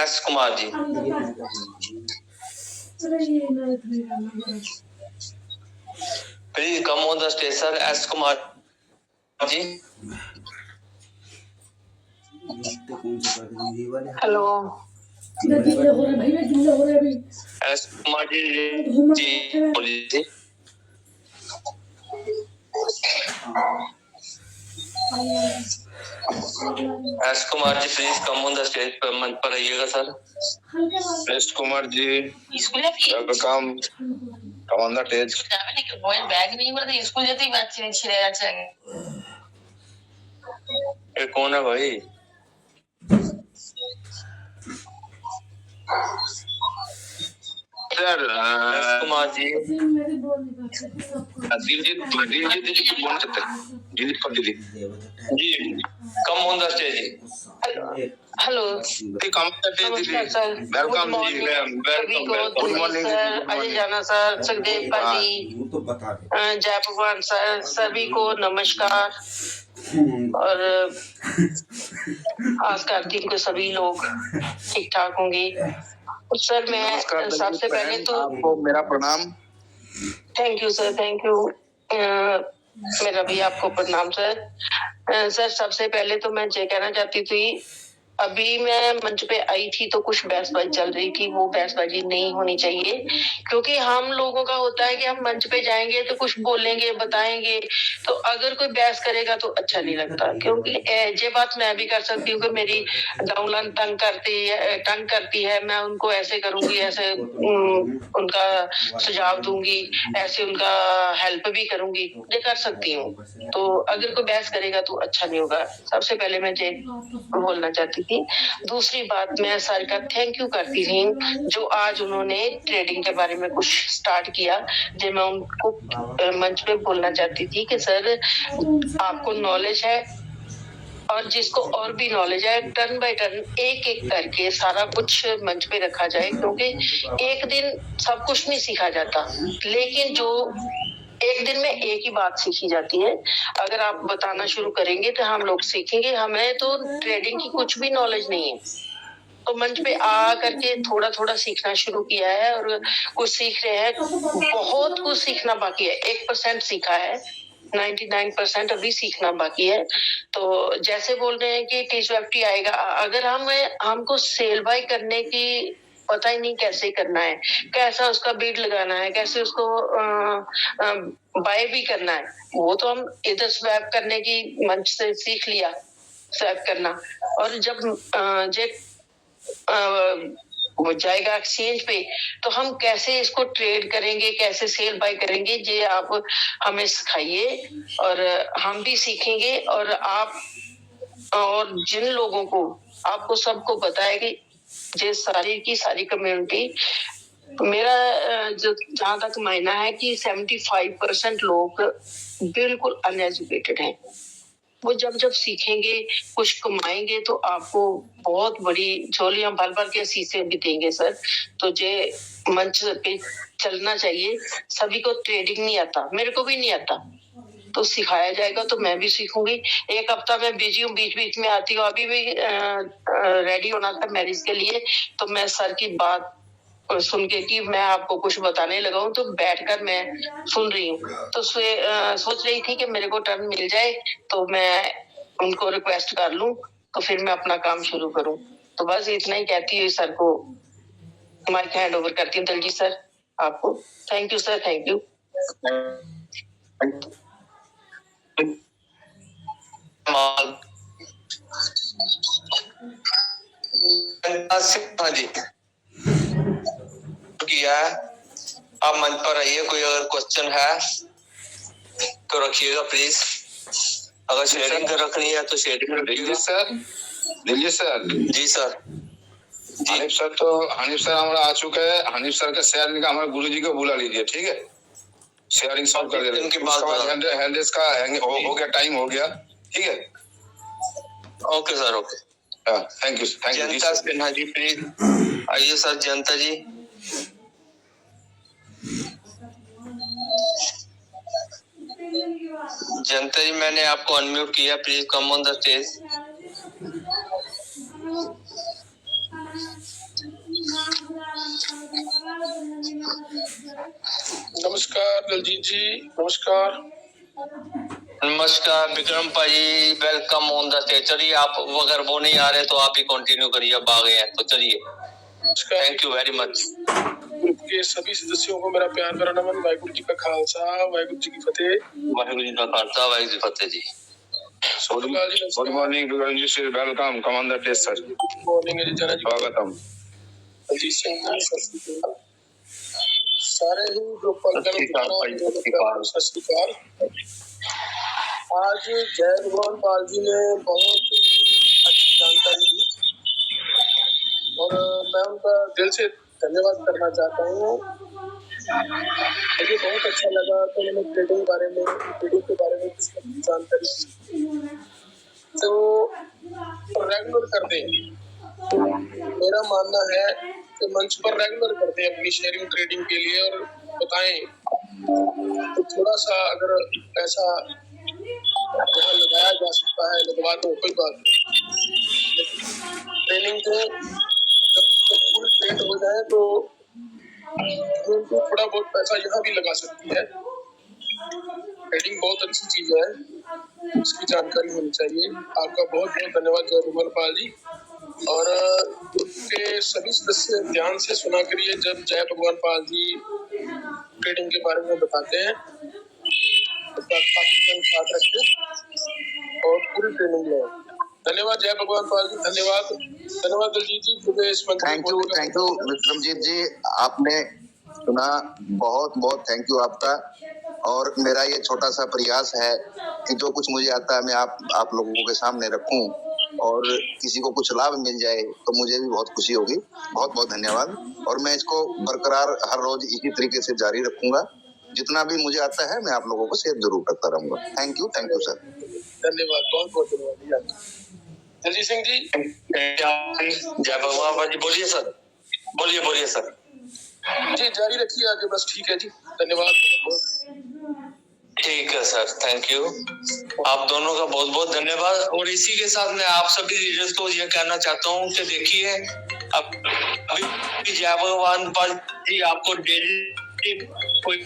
S Kumar ji, please come on the stage sir. S Kumar ji, hello, S Kumar ji बोलिए। S Kumar ji, please come on the stage पर, मंच पर आइएगा sir. S Kumar ji, welcome, come on the stage. Bag नहीं बोलते school जाते ही बात छिड़े जाते हैं। ये कौन है भाई? सर कुमार जी, दिलजीत बोल सकते हैं, दिलजीत कौन दीदी जी, come on the stage. Hello, नमस्कार सर, वेलकम जी, good morning sir, Ajay Jana sir, Sukhdev पाजी, जय भगवान सर, सभी को नमस्कार। और आज कार्तिक को सभी लोग ठीक ठाक होंगे। सर मैं सबसे पहले तो आपको मेरा प्रणाम। Thank you sir, thank you. मेरा भी आपको प्रणाम सर। सर सबसे पहले तो मैं ये कहना चाहती थी, अभी मैं मंच पे आई थी तो कुछ बहसबाजी चल रही थी, वो बहसबाजी नहीं होनी चाहिए, क्योंकि हम लोगों का होता है कि हम मंच पे जाएंगे तो कुछ बोलेंगे, बताएंगे, तो अगर कोई बहस करेगा तो अच्छा नहीं लगता। क्योंकि ये बात मैं भी कर सकती हूँ कि मेरी डाउनलाइन तंग करती है, मैं उनको ऐसे करूंगी, ऐसे उनका सुझाव दूंगी, ऐसे उनका हेल्प भी करूंगी, ये कर सकती हूँ। तो अगर कोई बहस करेगा तो अच्छा नहीं होगा। सबसे पहले मैं ये बोलना चाहती थी। दूसरी बात, मैं सर का थैंक यू करती थी जो आज उन्होंने ट्रेडिंग के बारे में कुछ स्टार्ट किया, जो मैं उनको मंच पे बोलना चाहती थी कि सर आपको नॉलेज है, और जिसको और भी नॉलेज है, टर्न बाय टर्न एक एक करके सारा कुछ मंच पे रखा जाए, क्योंकि एक दिन सब कुछ नहीं सीखा जाता, लेकिन जो एक दिन में एक ही बात सीखी जाती है। अगर आप बताना शुरू करेंगे तो हम लोग सीखेंगे। हमें तो ट्रेडिंग की कुछ भी नॉलेज नहीं है, तो मंच पे आ करके थोड़ा थोड़ा सीखना शुरू किया है और कुछ सीख रहे हैं। बहुत कुछ सीखना बाकी है, 1% सीखा है, 99% अभी सीखना बाकी है। तो जैसे बोल रहे हैं कि T20 आएगा, अगर हमको सेल बाय करने की पता ही नहीं कैसे करना है, कैसा उसका बीट लगाना है, कैसे उसको बाय भी करना है, वो तो हम इधर स्वैप करने की मंच से सीख लिया, स्वैप करना। और जब वो जाएगा एक्सचेंज पे, तो हम कैसे इसको ट्रेड करेंगे, कैसे सेल बाय करेंगे, ये आप हमें सिखाइए और हम भी सीखेंगे। और आप और जिन लोगों को आपको सबको बताए कि ये सारी की सारी कम्युनिटी, मेरा जो जहां तक मायना है कि 75% लोग बिल्कुल अनएजुकेटेड हैं। वो जब सीखेंगे, कुछ कमाएंगे, तो आपको बहुत बड़ी झोलियां भर भर के शीशे भी देंगे सर। तो ये मंच पे चलना चाहिए। सभी को ट्रेडिंग नहीं आता, मेरे को भी नहीं आता, तो सिखाया जाएगा तो मैं भी सीखूंगी। एक हफ्ता मैं बिजी हूँ, बीच बीच में आती हूँ, अभी भी रेडी होना था मैरिज के लिए, तो मैं सर की बात सुन के कि मैं आपको कुछ बताने लगा हूँ, तो बैठकर मैं सुन रही हूँ। तो सोच रही थी कि मेरे को टर्न मिल जाए तो मैं उनको रिक्वेस्ट कर लूं, तो फिर मैं अपना काम शुरू करूं। तो बस इतना ही कहती हूँ, सर को माइक हैंड ओवर करती हूँ। दलजीत सर आपको thank you sir, thank you. हाँ जी, किया है। आप मंच पर आइए, कोई अगर क्वेश्चन है तो रखिएगा प्लीज। अगर शेयरिंग रखनी है तो sharing Delhi sir, Delhi sir. जी सर। हनीफ सर तो हनीफ सर हमारा आ चुका है। हनीफ सर का शेयरिंग का हमारे गुरुजी को बुला लीजिए, ठीक है? शेयरिंग सॉल्व कर दे। इनकी बात हैंडेस का हो गया, टाइम हो गया, ठीक है? Okay sir, okay. Thank you, thank you. Janata Sinha ji please आइए सर। जनता जी, जनता जी मैंने आपको अनम्यूट किया, please come on the stage. नमस्कार दलजीत जी, नमस्कार। नमस्कार विक्रम भाई, वेलकम ऑन द स्टेज। चलिए, आप अगर वो नहीं आ रहे तो आप ही कंटिन्यू करिए, अब आ गए हैं तो चलिए। Thank you very much. Group के सभी सदस्यों को मेरा प्यार भरा नमन। वाहिगुरु जी का खालसा, वाहिगुरु जी की फतेह। वाहिगुरु जी का खालसा, वाहिगुरु जी की फतेह जी। Good morning Vikram ji sir, welcome, come on the stage sir. Good morning Jana ji, स्वागतम। अजीत सिंह जी, सत श्री अकाल। सारे ही ग्रुप पर सत श्री अकाल। आज जय भगवान पाल जी ने बहुत अच्छी जानकारी दी और मैं उनका दिल से धन्यवाद करना चाहता हूँ। मुझे बहुत अच्छा लगा कि उन्होंने ट्रेडिंग के बारे में जानकारी दी, तो रेगुलर कर दें। मेरा मानना है कि मंच पर रेगुलर कर दें अपनी शेयरिंग ट्रेडिंग के लिए और बताएं, तो थोड़ा सा अगर पैसा लगाया जा सकता है लगवा दो, कोई बात नहीं। ट्रेनिंग को जब फुल ट्रेंड हो जाए तो उनको थोड़ा बहुत पैसा यहाँ भी लगा सकती है। ट्रेडिंग बहुत अच्छी चीज है, इसकी जानकारी होनी चाहिए। आपका बहुत बहुत धन्यवाद जय भगवान पाल जी। और ग्रुप के सभी सदस्य ध्यान से सुना करिए जब जय भगवान पाल जी ट्रेडिंग के बारे में बताते हैं। साथ रखते और पूरी ट्रेनिंग लें। धन्यवाद जय भगवान पाल जी, धन्यवाद धन्यवाद दलजीत जी। थैंक यू विक्रमजीत जी, आपने सुना, बहुत बहुत थैंक यू आपका। और मेरा ये छोटा सा प्रयास है कि जो कुछ मुझे आता है मैं आप लोगों के सामने रखूं और किसी को कुछ लाभ मिल जाए तो मुझे भी बहुत खुशी होगी। बहुत बहुत धन्यवाद। और मैं इसको बरकरार हर रोज इसी तरीके से जारी रखूंगा। जितना भी मुझे आता है मैं आप लोगों को शेयर जरूर करता रहूंगा। Thank you sir. धन्यवाद, बहुत बहुत धन्यवाद। दलजीत सिंह जी, जय भगवान पाल जी। बोलिए सर, बोलिए सर जी, जारी रखिए आगे, बस ठीक है जी, धन्यवाद बहुत। ठीक है सर, थैंक यू। आप दोनों का बहुत बहुत धन्यवाद। और इसी के साथ मैं आप सभी लीडर्स को ये कहना चाहता हूँ कि देखिए अभी जय भगवान पाल जी आपको डेली कोई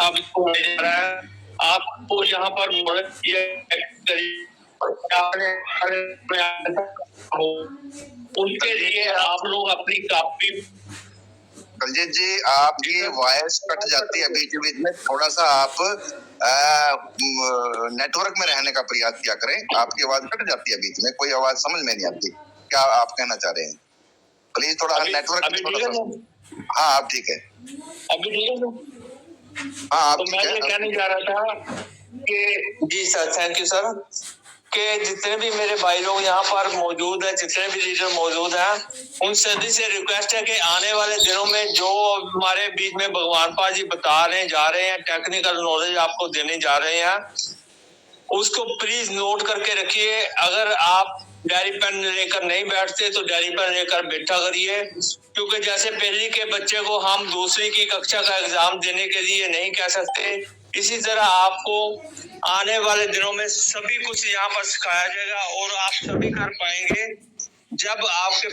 आप इसको आपको यहाँ पर उनके लिए आप लोग अपनी कॉपी। दलजीत जी, आपकी वॉइस कट जाती है बीच बीच में, थोड़ा सा आप नेटवर्क में रहने का प्रयास किया करें। आपकी आवाज कट जाती है बीच में, कोई आवाज समझ में नहीं आती। क्या आप कहना चाह रहे हैं? प्लीज थोड़ा नेटवर्क। हाँ आप ठीक है, अभी ठीक है। हाँ तो मैं ये कहने जा रहा था कि जी सर, थैंक यू सर, कि जितने भी मेरे भाई लोग यहाँ पर मौजूद है, जितने भी लीडर मौजूद हैं, उन सभी से रिक्वेस्ट है कि आने वाले दिनों में जो हमारे बीच में भगवान पाल जी बता रहे जा रहे हैं, टेक्निकल नॉलेज आपको देने जा रहे हैं, उसको प्लीज नोट करके रखिए। अगर आप डायरी पेन लेकर नहीं बैठते तो डायरी पेन लेकर बैठा करिए, क्योंकि जैसे पहली के बच्चे को हम दूसरी की कक्षा का एग्जाम देने के लिए नहीं कह सकते, इसी तरह आपको आने वाले दिनों में सभी कुछ यहाँ पर सिखाया जाएगा और आप सभी कर पाएंगे जब आपके